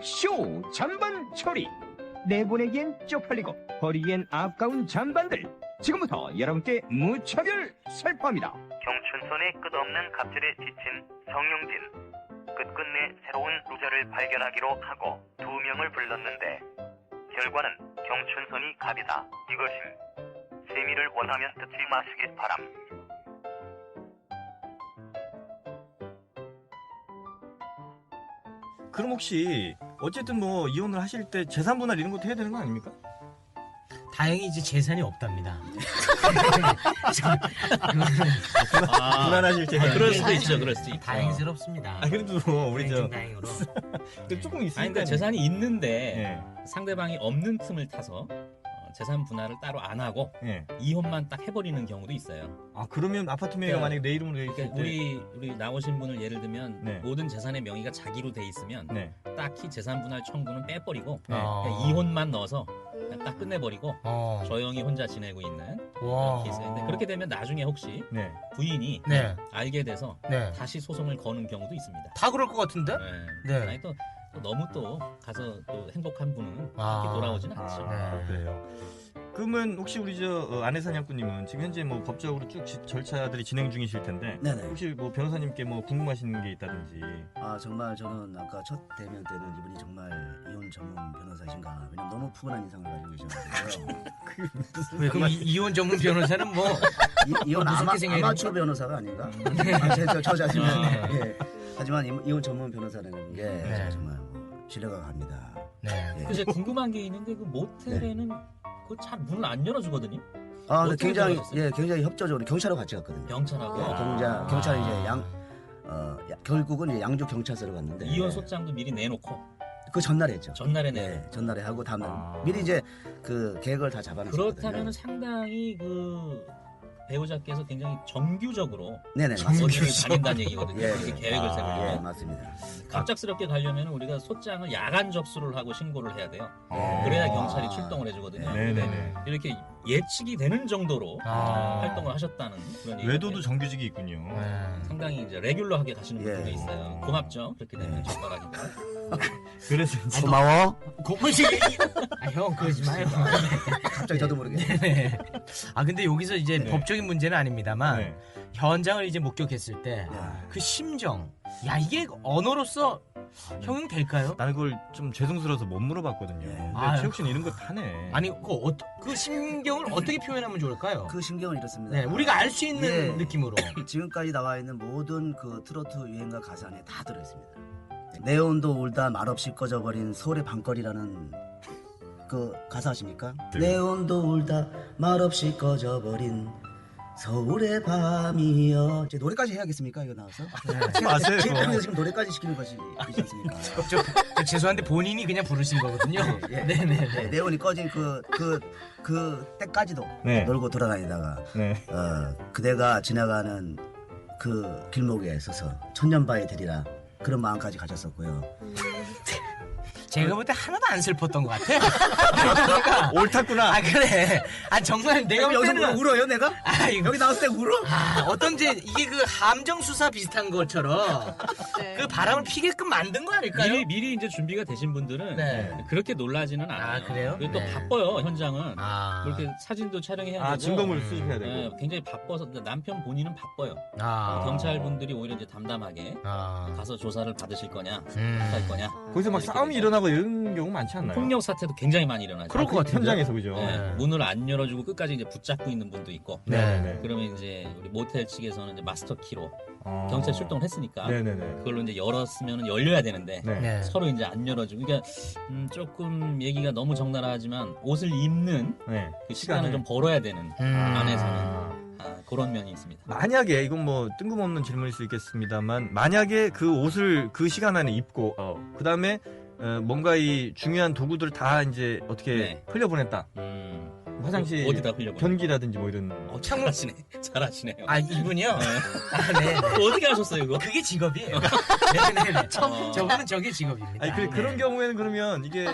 쇼 잔반 처리. 내보내기엔 쪽팔리고 버리기엔 아까운 잔반들 지금부터 여러분께 무차별 살포합니다. 경춘선의 끝없는 갑질에 지친 정용진. 끝끝내 새로운 루저를 발견하기로 하고 2명을 불렀는데 결과는 경춘선이 갑이다 이것임. 세미를 원하면 듣지 마시길 바람. 그럼 혹시 어쨌든 뭐 이혼을 하실 때 재산 분할 이런 것도 해야 되는 거 아닙니까? 다행히 이제 재산이 없답니다. 분할하실 때. 그럴 수도 있죠, 그럴 수도 있죠. 다행스럽습니다. 그래도 우리 저 다행으로. 조금 있으니까. 아니, 그러니까 재산이 있는데 예. 상대방이 없는 틈을 타서 재산 분할을 따로 안 하고 예. 이혼만 딱 해버리는 경우도 있어요. 아 그러면 아파트 명의가 그러니까- 만약에 내 이름으로 돼 있을 그러니까 때. 우리 나오신 분을 예를 들면 네. 모든 재산의 명의가 자기로 돼 있으면 네. 딱히 재산 분할 청구는 빼버리고 네. 그냥 이혼만 넣어서 그냥 딱 끝내버리고 어. 조용히 혼자 지내고 있는 와. 케이스인데 그렇게 되면 나중에 혹시 네. 부인이 네. 알게 돼서 네. 다시 소송을 거는 경우도 있습니다. 다 그럴 것 같은데? 네. 네. 아니, 또 너무 또 가서 또 행복한 분은 아. 이렇게 돌아오지는 않죠. 아, 그래요. 그러면 혹시 우리 저 안혜 사냥꾼님은 지금 현재 뭐 법적으로 쭉 절차들이 진행 중이실 텐데 네네. 혹시 뭐 변호사님께 뭐 궁금하신 게 있다든지. 아 정말 저는 아까 첫 대면 때는 이분이 정말 이혼 전문 변호사이신가. 왜냐면 너무 푸근한 인상을 가지고 계셨는데요. 왜 그럼 이혼 전문 변호사는 뭐 이혼 무섭게 생각했는데? 아마추어 변호사가 아닌가? 저 자신은 예. 하지만 이혼 전문 변호사라는 게 네. 정말 뭐 신뢰가 갑니다. 네. 예. 그래서 궁금한 게 있는데 그 모텔에는 그 잘 문을 안 열어주거든요. 아, 근데 어떻게 굉장히 들어가셨어요? 굉장히 협조적으로 경찰하고 같이 갔거든요. 경찰하고 예, 경찰이 이제 결국은 이제 양주 경찰서로 갔는데 이혼 소장도 미리 내놓고 그 전날에 했죠. 전날에 내놓고 네, 전날에 하고 다음날 미리 이제 그 계획을 다 잡아놨거든요. 그렇다면 상당히 그 배우자께서 굉장히 정규적으로 네네 어디를 맞습니다. 다닌다는 얘기거든요. 예, 그렇게 예. 계획을 예, 세우려면 맞습니다. 갑작스럽게 가려면 우리가 소장을 야간 접수를 하고 신고를 해야 돼요. 아. 그래야 경찰이 출동을 해주거든요. 네네네. 이렇게 예측이 되는 정도로 아. 활동을 하셨다는 그런 얘기. 외도도 정규직이 있군요. 네. 상당히 이제 레귤러하게 가시는 예. 분들도 있어요. 고맙죠. 그렇게 되면 정말하니까. 그래서 이제 고마워. 고무신 형 그러지 마요. 갑자기 저도 모르게. 네. 아 근데 여기서 이제 네. 법적인 문제는 아닙니다만 네. 현장을 이제 목격했을 때 그 심정, 야 이게 언어로서 형용될까요? 나는 그걸 좀 죄송스러워서 못 물어봤거든요. 근데 아유. 최욱 씨는 이런 거 타네. 아니 그 심경을 어떻게 표현하면 좋을까요? 그 신경은 이렇습니다. 네, 우리가 알 수 있는 예. 느낌으로. 지금까지 나와 있는 모든 그 트로트 유행가 가사 안에 다 들어있습니다. 네온도 울다 말없이 꺼져버린 서울의 밤거리라는 그 가사 아십니까? 네. 네온도 울다 말없이 꺼져버린 서울의 밤이여. 이제 노래까지 해야겠습니까? 이거 나와서? 하지 마세요. 지금 노래까지 시키는 것이지 않습니까? 저 죄송한데 본인이 그냥 부르신 거거든요. 예. 네네네. 네온이 꺼진 그 때까지도 네. 놀고 돌아다니다가 네. 그대가 지나가는 그 길목에 서서 천년바위 되리라 그런 마음까지 가졌었고요. 제가 볼 때 하나도 안 슬펐던 것 같아. 옳았구나. 아 그래. 아 정말 내가 볼 여기서 때는 울어요, 내가? 아 이거 여기 나왔을 때 울어? 어떤지 이게 그 함정 수사 비슷한 것처럼 그 바람을 피게끔 만든 거 아닐까요? 미리 이제 준비가 되신 분들은 네. 그렇게 놀라지는 않아요. 아, 그래요? 그리고 또 네. 바빠요, 현장은. 아. 그렇게 사진도 촬영해야 되고. 증거물 수집해야 되고. 네, 굉장히 바빠서 남편 본인은 바빠요. 아. 경찰분들이 오히려 이제 담담하게 아. 가서 조사를 받으실 거냐, 음. 할 거냐. 거기서 막 이렇게 싸움이 되죠. 일어나고 이런 경우 많지 않나요? 폭력 사태도 굉장히 많이 일어나죠. 그럴 것 같은데. 현장에서 그죠? 네, 문을 안 열어주고 끝까지 이제 붙잡고 있는 분도 있고. 네네. 그러면 이제 우리 모텔 측에서는 이제 마스터 키로 어. 경찰 출동을 했으니까 네네네. 그걸로 이제 열었으면 열려야 되는데 네. 네. 서로 이제 안 열어주고. 그러니까 조금 얘기가 너무 적나라하지만 옷을 입는 네. 그 시간을 좀 벌어야 되는 안에서는 아. 그런 면이 있습니다. 만약에 이건 뭐 뜬금없는 질문일 수 있겠습니다만 만약에 그 옷을 그 시간 안에 입고 그 다음에 뭔가 이 중요한 도구들 다 이제 어떻게 네. 흘려보냈다. 화장실 어디다 흘려보내? 변기라든지 뭐 이런. 잘하시네. 잘하시네요. 아 이분이요? 아 네. 어떻게 하셨어요 이거? 그게 직업이에요. 네네네. 저분은 저게 직업입니다. 아니 네. 그런 경우에는 그러면 이게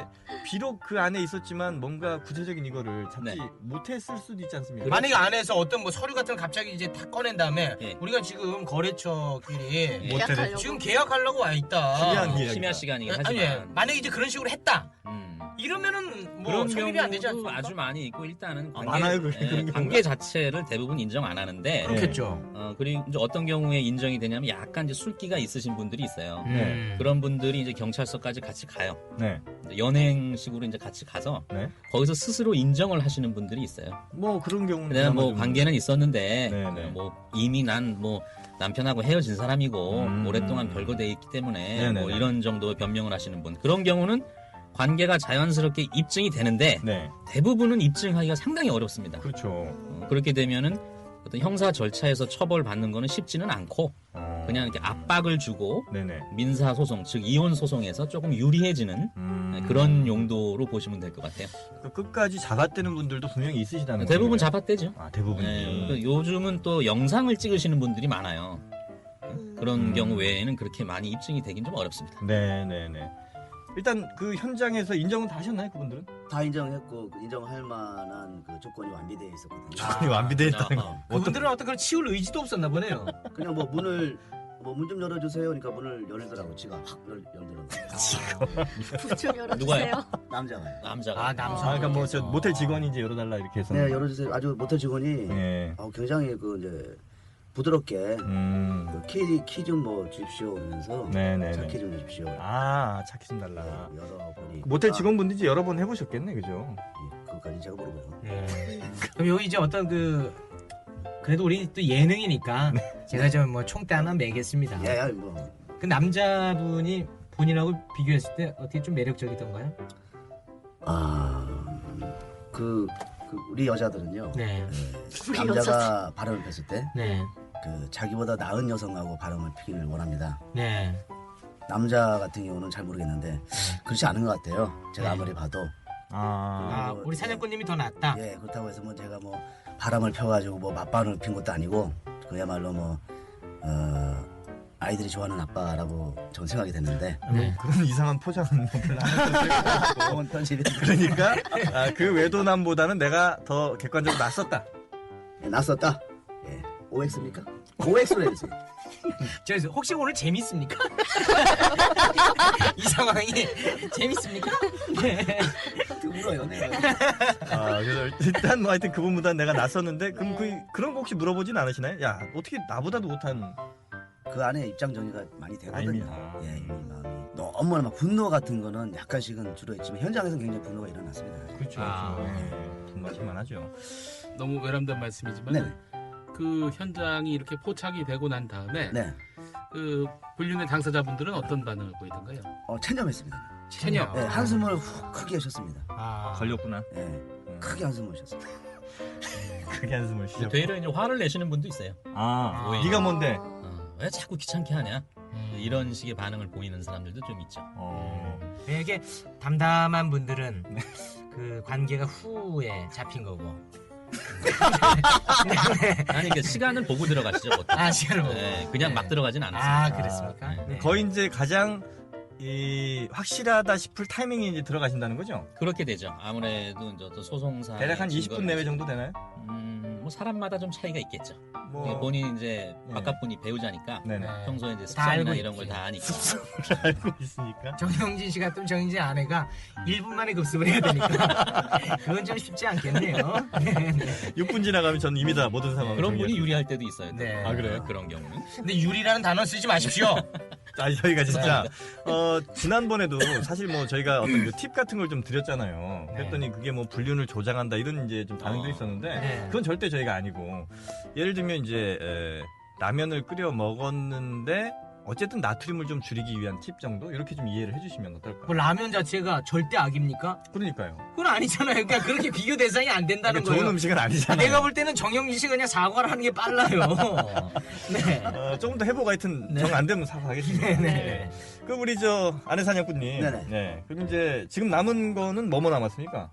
비록 그 안에 있었지만 뭔가 구체적인 이거를 잡지 네. 못했을 수도 있지 않습니까? 만약에 안에서 어떤 뭐 서류 같은 걸 갑자기 이제 다 꺼낸 다음에 예. 우리가 지금 거래처끼리 모텔에 지금 계약하려고 와 있다. 중요한 계약이다. 심야 시간이긴 아니 하지만. 만약에 이제 그런 식으로 했다. 음. 이러면은 뭐 그런 성립이 안 되지 경우도 않습니까? 아주 많이 있고 일단은 아, 많아요, 그런 경우가? 관계 자체를 대부분 인정 안 하는데 그렇겠죠. 그리고 이제 어떤 경우에 인정이 되냐면 약간 이제 술기가 있으신 분들이 있어요. 네. 그런 분들이 이제 경찰서까지 같이 가요. 네. 이제 연행식으로 이제 같이 가서 네. 거기서 스스로 인정을 하시는 분들이 있어요. 뭐 그런 경우는 내가 뭐 좀- 관계는 있었는데 네네. 뭐 이미 난 뭐 남편하고 헤어진 사람이고 음. 오랫동안 별거돼 있기 때문에 네네네. 뭐 이런 정도의 변명을 하시는 분 그런 경우는 관계가 자연스럽게 입증이 되는데 네. 대부분은 입증하기가 상당히 어렵습니다. 그렇죠. 그렇게 되면은 어떤 형사 절차에서 처벌받는 거는 쉽지는 않고 그냥 이렇게 압박을 주고 네네. 민사 소송 즉 이혼 소송에서 조금 유리해지는 그런 용도로 보시면 될 것 같아요. 그러니까 끝까지 잡아떼는 분들도 분명히 있으시다는 대부분 거예요. 잡아떼죠. 아 대부분이. 네, 그러니까 요즘은 또 영상을 찍으시는 분들이 많아요. 그런 경우 외에는 그렇게 많이 입증이 되긴 좀 어렵습니다. 네네네. 일단 그 현장에서 인정은 다 하셨나요 그분들은? 다 인정했고 그 인정할 만한 그 조건이 완비되어 있었거든요. 조건이 완비되어 있다는 거. 그분들은 어떤 그런 치울 의지도 없었나 보네요. 그냥 뭐 문을 문 좀 열어주세요. 그러니까 문을 열더라고. 지가 확 열더라고. 좀 열어주세요. 누가요? 남자가요. 남자가. 아 남성. 아 그러니까 뭐 저 모텔 직원이 이제 열어달라 이렇게 해서. 네, 열어주세요. 아주 모텔 직원이 네. 굉장히 그 이제 부드럽게 키 좀 뭐 주십시오 그러면서 네네네. 차키 좀 주십시오. 아 차키 좀 달라. 열어보니 모텔 직원분들이 여러 번 해보셨겠네, 그죠? 그것까지 제가 모르고요. 그럼 여기 이제 어떤 그래도 우리 또 예능이니까 제가 좀 뭐 총대 하나 매겠습니다. 예, 뭐 그 남자분이 본인하고 비교했을 때 어떻게 좀 매력적이던가요? 그 우리 여자들은요. 네. 남자가 바람을 폈을 때 네. 그 자기보다 나은 여성하고 바람을 피기를 원합니다. 네. 남자 같은 경우는 잘 모르겠는데 그렇지 않은 것 같아요. 제가 아무리 봐도. 아, 우리 사장님이 더 낫다. 예, 그렇다고 해서 뭐 제가 뭐 바람을 펴가지고 뭐 맞바람을 핀 것도 아니고 그야말로 뭐 아이들이 좋아하는 아빠라고 저는 생각이 됐는데 네. 그런 이상한 포장은 뭐 별로 안 했어요. 좋은 편집이 그러니까 그 외도남보다는 내가 더 객관적으로 낫었다. 낯섰다. 예, OX입니까? OX로 해주세요. 저 혹시 오늘 재밌습니까? 이 상황이 재밌습니까? 네. 울어요, 내가. 그래서 일단 뭐 하여튼 그분보다 내가 낫었는데 그럼 그런 거 혹시 물어보진 않으시나요? 야 어떻게 나보다도 못한. 그 안에 입장 정리가 많이 되거든요. 아닙니다. 예, 이미 마음이 너무나 막 분노 같은 거는 약간씩은 줄어 있지만 현장에서는 굉장히 분노가 일어났습니다. 그렇죠. 아. 정말 하죠. 너무 외람된 말씀이지만 네, 그 현장이 이렇게 포착이 되고 난 다음에 네, 그 불륜의 당사자분들은 어떤 반응을 보이던가요? 체념했습니다. 체념. 네, 한숨을 훅 크게 쉬었습니다. 아. 걸렸구나. 예, 크게 한숨을 쉬었습니다. 크게 한숨을 쉬셨고. 되려 이제 화를 내시는 분도 있어요. 아, 네가 뭔데? 왜 자꾸 귀찮게 하냐? 이런 식의 반응을 보이는 사람들도 좀 있죠. 이게 담담한 분들은 그 관계가 후에 잡힌 거고. 아니 그러니까 시간을 보고 들어가시죠. 보통. 아, 시간을 보고. 네, 그냥 네. 막 들어가진 않았어요. 아, 그랬습니까? 네. 네. 거의 이제 가장 확실하다 싶을 타이밍에 이제 들어가신다는 거죠? 그렇게 되죠. 아무래도 이제 어떤 소송사 대략 한 20분 내외 정도 되나요? 뭐 사람마다 좀 차이가 있겠죠. 뭐 본인 이제 네. 바깥분이 배우자니까 네네. 평소에 이제 다 알고 습성이나 이런 있지. 걸 다 아니까. 알고 있으니까. 정영진 씨 같으면 정영진 아내가 1분 만에 급습을 해야 되니까 그건 좀 쉽지 않겠네요. 네. 6분 지나가면 저는 이미 다 모든 상황을 그런 분이 정리했어요. 유리할 때도 있어요. 또. 네. 아, 그래요? 그런 경우는. 근데 유리라는 단어 쓰지 마십시오. 저희가 진짜 지난번에도 사실 뭐 저희가 어떤 팁 같은 걸 좀 드렸잖아요. 그랬더니 그게 뭐 불륜을 조장한다 이런 이제 좀 반응도 있었는데 네. 그건 절대 저희가 아니고 예를 들면 이제 라면을 끓여 먹었는데 어쨌든 나트륨을 좀 줄이기 위한 팁 정도 이렇게 좀 이해를 해주시면 어떨까요? 뭐 라면 자체가 절대 악입니까? 그러니까요. 그건 아니잖아요. 그러니까 그렇게 비교 대상이 안 된다는 그러니까 좋은 거예요. 음식은 아니잖아요. 내가 볼 때는 정영진 씨 그냥 사과를 하는 게 빨라요. 네. 조금 더 해보고 하여튼 네. 정 안 되면 사과하겠습니다. 네. 그럼 우리 저 아내 사냥꾼님. 네네. 네. 그럼 이제 지금 남은 거는 뭐뭐 남았습니까?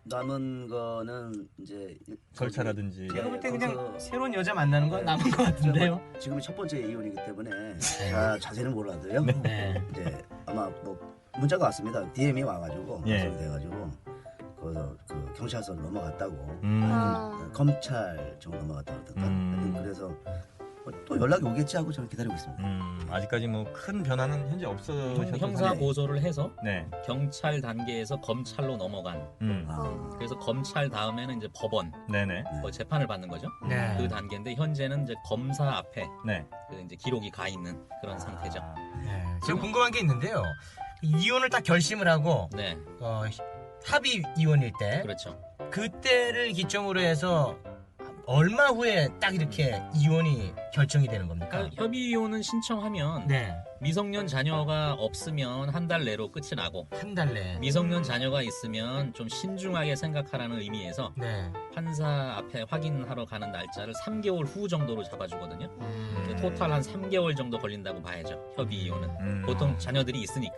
남은 거는 이제 절차라든지. 제가 볼 때 네, 그냥 거기서- 새로운 여자 만나는 건 남은 것 같은데요. 지금이 첫 번째 이혼이기 때문에 자세는 몰라도요. 네. 이제 아마 뭐 문자가 왔습니다. DM이 와가지고 예. 연락이 돼가지고 거기서 그 경찰서로 넘어갔다고 아. 검찰 쪽 넘어갔다고 하던가. 그래서 또 연락이 오겠지 하고 저는 기다리고 있습니다. 아직까지 뭐 큰 변화는 현재 없어졌던 형사 상태. 고소를 해서 네. 경찰 단계에서 검찰로 넘어간. 아, 그래서 검찰 다음에는 이제 법원 네네. 뭐 재판을 받는 거죠. 네. 그 단계인데 현재는 이제 검사 앞에 네. 그 이제 기록이 가 있는 그런 상태죠. 네. 제가 궁금한 게 있는데요. 이혼을 딱 결심을 하고 네, 합의 이혼일 때 그렇죠. 그때를 기점으로 해서 얼마 후에 딱 이렇게 이혼이 결정이 되는 겁니까? 그러니까 협의 이혼은 신청하면 네. 미성년 자녀가 없으면 한 달 내로 끝이 나고 한 달 내. 미성년 자녀가 있으면 좀 신중하게 생각하라는 의미에서 네. 판사 앞에 확인하러 가는 날짜를 3개월 후 정도로 잡아주거든요. 토탈 한 3개월 정도 걸린다고 봐야죠. 협의 이혼은. 보통 자녀들이 있으니까.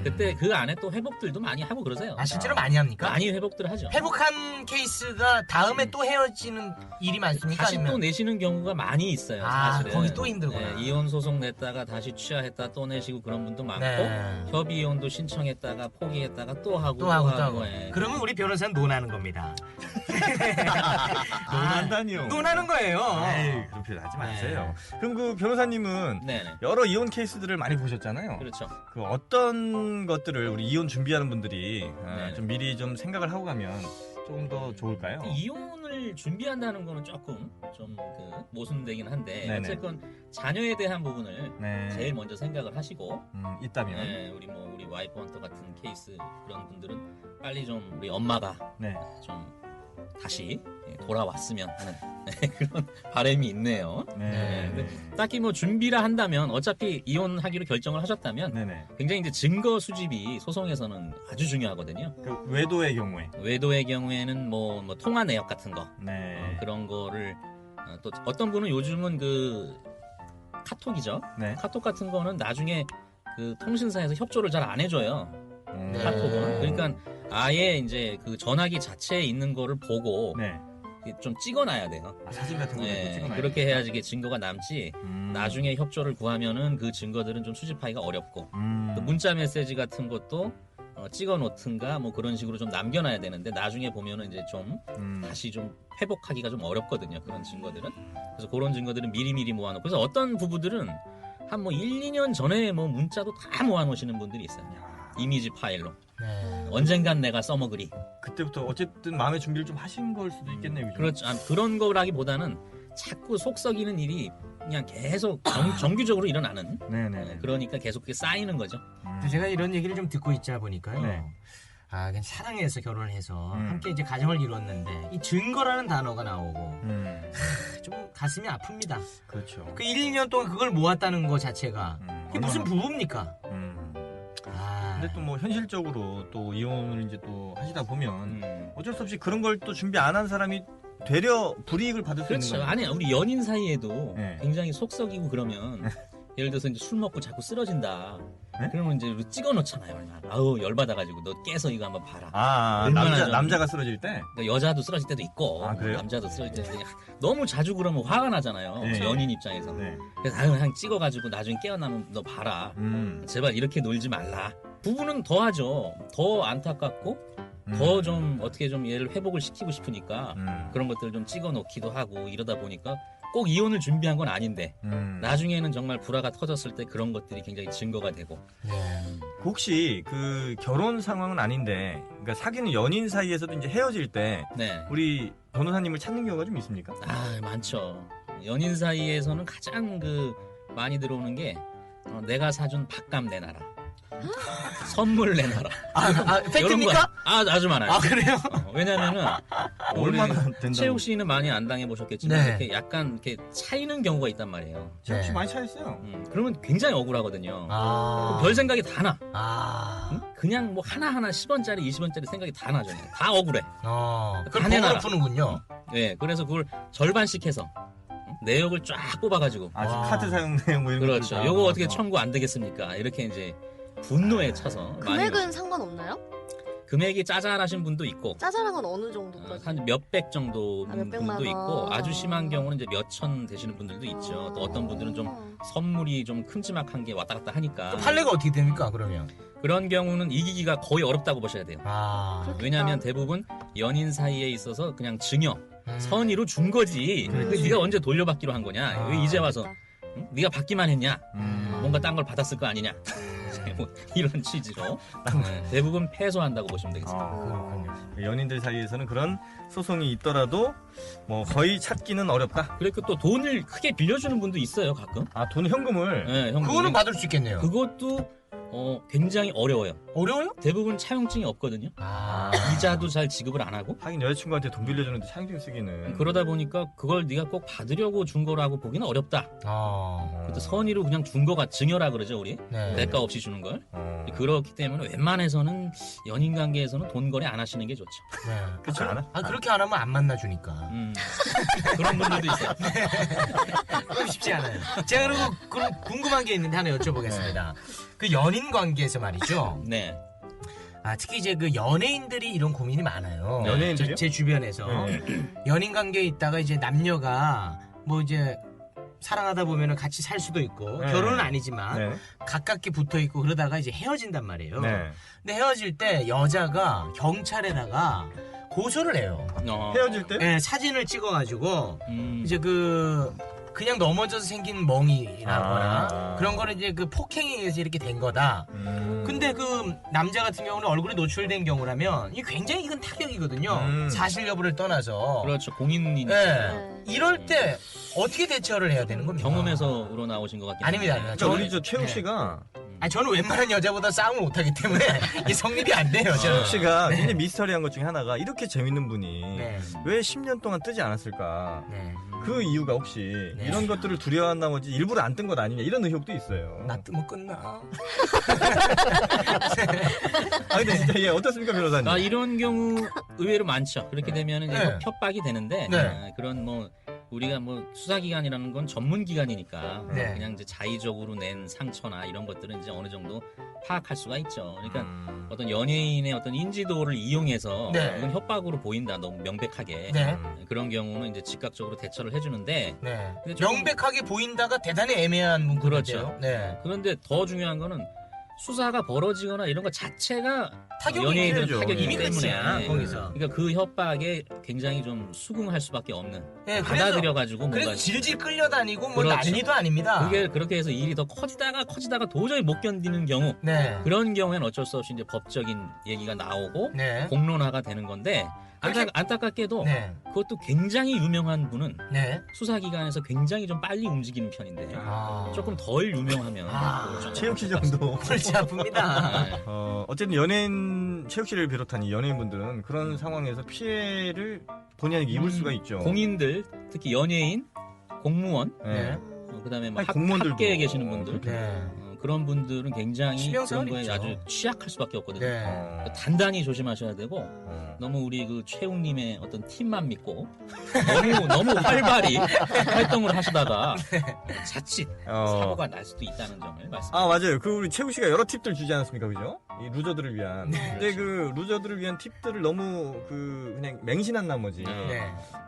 그때 그 안에 또 회복들도 많이 하고 그러세요. 아 실제로 많이 합니까? 많이 회복들 하죠. 회복한 케이스가 다음에 또 헤어지는 일이 많습니까? 다시 아니면? 또 내시는 경우가 많이 있어요. 아, 사실은. 거기 또 힘들구나. 네, 이혼 소송 냈다가 다시 취하했다 또 내시고 그런 분도 많고 네. 협의 이혼도 신청했다가 포기했다가 또 하고 또 하고 또 하고. 예. 그러면 우리 변호사는 논하는 겁니다. 논한다니요. 논하는 거예요. 에이, 그런 표현 하지 마세요. 그럼 그 변호사님은 네네. 여러 이혼 케이스들을 많이 보셨잖아요. 그렇죠. 그 어떤 것들을 우리 이혼 준비하는 분들이 네. 좀 미리 좀 생각을 하고 가면 조금 더 좋을까요? 이혼을 준비한다는 거는 조금 좀 그 모순되긴 한데 네네. 어쨌건 자녀에 대한 부분을 네. 제일 먼저 생각을 하시고 있다면. 네, 우리 와이프 헌터 같은 케이스 그런 분들은 빨리 좀 우리 엄마가 네. 좀 다시 돌아왔으면 하는 그런 바람이 있네요. 네. 네. 딱히 뭐 준비라 한다면 어차피 이혼하기로 결정을 하셨다면 네네. 굉장히 이제 증거 수집이 소송에서는 아주 중요하거든요. 그 외도의 경우에. 외도의 경우에는 뭐 통화 내역 같은 거 네. 그런 거를 또 어떤 분은 요즘은 그 카톡이죠. 네. 카톡 같은 거는 나중에 그 통신사에서 협조를 잘 안 해줘요. 네. 카톡은. 그러니까 아예 이제 그 전화기 자체에 있는 거를 보고 네. 좀 찍어놔야 돼요. 사진 같은 거 네, 찍어놔요. 그렇게 해야지 이게 증거가 남지. 나중에 협조를 구하면은 그 증거들은 좀 수집하기가 어렵고 또 문자 메시지 같은 것도 찍어놓든가 뭐 그런 식으로 좀 남겨놔야 되는데 나중에 보면은 이제 좀 다시 좀 회복하기가 좀 어렵거든요. 그런 증거들은. 그래서 그런 증거들은 미리미리 모아놓고 그래서 어떤 부부들은 한 뭐 1, 2년 전에 뭐 문자도 다 모아놓으시는 분들이 있어요. 이미지 파일로. 네. 언젠간 내가 써먹으리. 그때부터 어쨌든 마음의 준비를 좀 하신 걸 수도 있겠네요. 그죠? 그렇죠. 그런 거라기보다는 자꾸 속 썩이는 일이 그냥 계속 정규적으로 일어나는. 네네. 그러니까 계속 그게 쌓이는 거죠. 제가 이런 얘기를 좀 듣고 있자 보니까요. 네. 아, 그냥 사랑해서 결혼을 해서 함께 이제 가정을 이뤘는데 이 증거라는 단어가 나오고 좀 가슴이 아픕니다. 그렇죠. 그 1, 2년 동안 그걸 모았다는 거 자체가 이게 무슨 부부입니까? 아, 근데 또 뭐 현실적으로 또 이혼을 이제 또 하시다 보면 어쩔 수 없이 그런 걸 또 준비 안 한 사람이 되려 불이익을 받을 수 있는 그렇죠. 거예요. 아니 우리 연인 사이에도 네. 굉장히 속 썩이고 그러면 예를 들어서 이제 술 먹고 자꾸 쓰러진다. 네? 그러면 이제 찍어 놓잖아요. 아우 열받아가지고 너 깨서 이거 한번 봐라. 아, 얼마나 좀- 남자가 쓰러질 때? 그러니까 여자도 쓰러질 때도 있고 아, 그래요? 남자도 쓰러질 때도 있고 너무 자주 그러면 화가 나잖아요. 네. 연인 입장에서. 네. 그래서 그냥 찍어가지고 나중에 깨어나면 너 봐라. 제발 이렇게 놀지 말라. 부부는 더 하죠. 더 안타깝고 더 좀 어떻게 좀 얘를 회복을 시키고 싶으니까 그런 것들을 좀 찍어 놓기도 하고 이러다 보니까 꼭 이혼을 준비한 건 아닌데 나중에는 정말 불화가 터졌을 때 그런 것들이 굉장히 증거가 되고. 혹시 그 결혼 상황은 아닌데, 그러니까 사귀는 연인 사이에서도 이제 헤어질 때 네. 우리 변호사님을 찾는 경우가 좀 있습니까? 아, 많죠. 연인 사이에서는 가장 그 많이 들어오는 게 내가 사준 밥값 내놔라. 선물 내놔라. 팩트입니까? 아주 많아요. 아, 그래요? 왜냐면은 얼마나 우리 된다고? 최욱 씨는 많이 안 당해보셨겠지만 네. 이렇게 약간 이렇게 차이는 경우가 있단 말이에요. 제가 혹시 네. 많이 차였어요. 그러면 굉장히 억울하거든요. 아. 별 생각이 다 나. 아. 응? 그냥 뭐 하나하나 10원짜리, 20원짜리 생각이 다 나죠. 다 억울해. 그걸 다 내놔라. 법으로 푸는군요. 네, 그래서 그걸 절반씩 해서 내역을 쫙 뽑아가지고. 아직 와. 카드 사용 내용 뭐 이런 그렇죠. 것들 다 요거 어떻게 나와서. 청구 안 되겠습니까? 이렇게 이제 분노에 차서 많이 금액은 상관없나요? 금액이 짜잘하신 분도 있고 짜잘한 건 어느 정도까지? 한 몇백 정도 몇백만 분도 있고 원. 아주 심한 경우는 이제 몇천 되시는 분들도 있죠. 또 어떤 분들은 좀 선물이 좀 큼지막한 게 왔다 갔다 하니까 그 판례가 어떻게 됩니까 그러면? 그런 경우는 이기기가 거의 어렵다고 보셔야 돼요. 그렇겠다. 왜냐하면 대부분 연인 사이에 있어서 그냥 증여, 음. 선의로 준 거지. 그렇지. 네가 언제 돌려받기로 한 거냐? 왜 이제 와서 응? 네가 받기만 했냐? 뭔가 딴 걸 받았을 거 아니냐? 뭐 이런 취지로 대부분 패소한다고 보시면 되겠습니다. 그렇군요. 연인들 사이에서는 그런 소송이 있더라도 뭐 거의 찾기는 어렵다. 그리고 또 돈을 크게 빌려주는 분도 있어요 가끔. 아, 돈 현금을. 네, 형 그거는 받을 수 있겠네요. 그것도 굉장히 어려워요. 어려워요? 대부분 차용증이 없거든요. 이자도 잘 지급을 안 하고. 하긴 여자친구한테 돈 빌려주는데 차용증 쓰기는. 그러다 보니까 그걸 네가 꼭 받으려고 준 거라고 보기는 어렵다. 그것도 선의로 그냥 준 거가 증여라 그러죠 우리. 네. 대가 없이 주는 걸. 그렇기 때문에 웬만해서는 연인 관계에서는 돈 거래 안 하시는 게 좋죠. 네. 그렇지 않아? 그렇게 안 하면 안 만나주니까. 그런 분들도 있어요. 그럼 쉽지 않아요. 제가 그럼 궁금한 게 있는데 하나 여쭤보겠습니다. 그 연인 관계에서 말이죠. 네. 특히 이제 그 연예인들이 이런 고민이 많아요. 연예인들이요? 제 주변에서 연인 관계에 있다가 이제 남녀가 뭐 이제 사랑하다 보면은 같이 살 수도 있고 네. 결혼은 아니지만 네. 가깝게 붙어 있고 그러다가 이제 헤어진단 말이에요. 네. 근데 헤어질 때 여자가 경찰에다가 고소를 해요. 헤어질 때? 네, 사진을 찍어가지고 음. 이제 그냥 넘어져서 생긴 멍이라거나 그런 거는 이제 그 폭행에 의해서 이렇게 된 거다. 근데 그 남자 같은 경우는 얼굴이 노출된 경우라면 이 굉장히 이건 타격이거든요. 사실 여부를 떠나서. 그렇죠. 공인이니까. 네. 이럴 때 어떻게 대처를 해야 되는 겁니까? 경험에서 우러나오신 것 같긴 아닙니다. 한데. 그러니까 우리 저 최욱 씨가 저는 웬만한 여자보다 싸움을 못하기 때문에 이게 성립이 안 돼요. 저는. 최욱 씨가 굉장히 미스터리한 것 중에 하나가 이렇게 재밌는 분이 네. 왜 10년 동안 뜨지 않았을까? 네. 그 이유가 혹시 네. 이런 것들을 두려워한 나머지 일부러 안 뜬 것 아니냐 이런 의혹도 있어요. 나 뜨면 끝나. 근데 진짜 예, 어떻습니까 변호사님? 이런 경우 의외로 많죠. 그렇게 되면 이제 네. 협박이 되는데 네. 그런 뭐 우리가 뭐 수사기관이라는 건 전문 기관이니까 네. 그냥 이제 자의적으로 낸 상처나 이런 것들은 이제 어느 정도 파악할 수가 있죠. 그러니까 어떤 연예인의 어떤 인지도를 이용해서 네. 이건 협박으로 보인다 너무 명백하게 네. 그런 경우는 이제 즉각적으로 대처를 해주는데 네. 근데 조금- 명백하게 보인다가 대단히 애매한 문구인데요. 그렇죠. 네. 그런데 더 중요한 거는 수사가 벌어지거나 이런 것 자체가 타격이 연예인들은 있죠. 타격이기 이미 때문에 끝이야, 거기서. 그러니까 그 협박에 굉장히 좀 수긍할 수밖에 없는 네, 받아들여가지고 그래서 뭔가 질질 끌려다니고 뭐 그렇죠. 난리도 아닙니다. 그게 그렇게 해서 일이 더 커지다가 도저히 못 견디는 경우 네. 그런 경우에는 어쩔 수 없이 이제 법적인 얘기가 나오고 네. 공론화가 되는 건데 그렇게- 안타깝게도 네. 그것도 굉장히 유명한 분은 네. 수사기관에서 굉장히 좀 빨리 움직이는 편인데 조금 덜 유명하면 좀 최욱 씨 정도. 골치 아픕니다. 네. 어쨌든 연예인 최욱 씨를 비롯한 이 연예인분들은 그런 상황에서 피해를 본의 아니게 입을 수가 있죠. 공인들 특히 연예인, 공무원, 네. 그다음에 뭐 아니, 공무원들도. 학계에 계시는 분들 네. 그런 분들은 굉장히 치명성은 그런 거에 있죠. 아주 취약할 수밖에 없거든요. 네. 단단히 조심하셔야 되고 너무 우리 그 최욱님의 어떤 팀만 믿고 너무 활발히 활동을 하시다가 자칫 사고가 날 수도 있다는 점을 말씀드립니다. 맞아요. 그 우리 최욱 씨가 여러 팁들 주지 않았습니까, 그죠? 이 루저들을 위한. 근데 그 루저들을 위한 팁들을 너무 그냥 맹신한 나머지 네.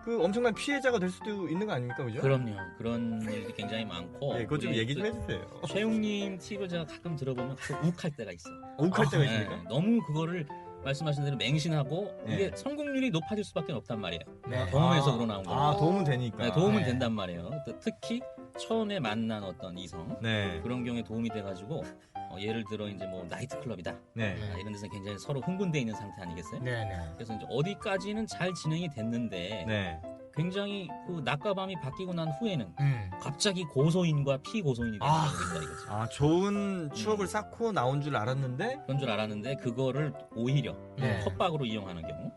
그 엄청난 피해자가 될 수도 있는 거 아닙니까, 그죠? 그럼요. 그런 일이 굉장히 많고 네, 그거 좀 우리 얘기 좀 그 해주세요. 최욱님 팁을 제가 가끔 들어보면 가끔 욱할 때가 있어. 욱할 때가 네, 있습니까? 너무 그거를 말씀하신 대로 맹신하고 네. 이게 성공률이 높아질 수밖에 없단 말이에요. 네. 경험에서 우러나온 거. 도움은 되니까. 네, 도움은 네. 된단 말이에요. 또 특히 처음에 만난 어떤 이성 네. 그런 경우에 도움이 돼가지고 예를 들어 이제 뭐 나이트클럽이다 네. 이런 데서 굉장히 서로 흥분돼 있는 상태 아니겠어요? 네. 네. 그래서 이제 어디까지는 잘 진행이 됐는데 네. 굉장히 그 낮과 밤이 바뀌고 난 후에는 갑자기 고소인과 피고소인이 되는 아. 경우가 있다 이거죠. 좋은 추억을 쌓고 나온 줄 알았는데 그런 줄 알았는데 그거를 오히려 네. 협박으로 이용하는 경우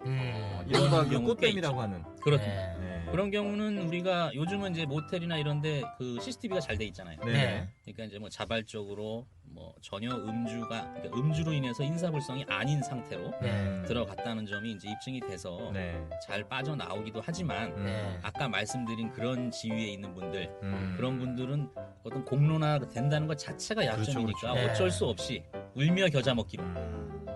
이른바 그 경우 꽤 꽃뱀이라고 하는. 그렇죠. 네. 네. 그런 경우는 우리가 요즘은 이제 모텔이나 이런데 그 CCTV가 잘 돼 있잖아요. 네. 그러니까 이제 뭐 자발적으로 뭐 전혀 그러니까 음주로 인해서 인사불성이 아닌 상태로 네. 들어갔다는 점이 이제 입증이 돼서 네. 잘 빠져나오기도 하지만 네. 아까 말씀드린 그런 지위에 있는 분들 음. 그런 분들은 어떤 공론화가 된다는 것 자체가 약점이니까 그렇죠. 네. 어쩔 수 없이 울며 겨자 먹기로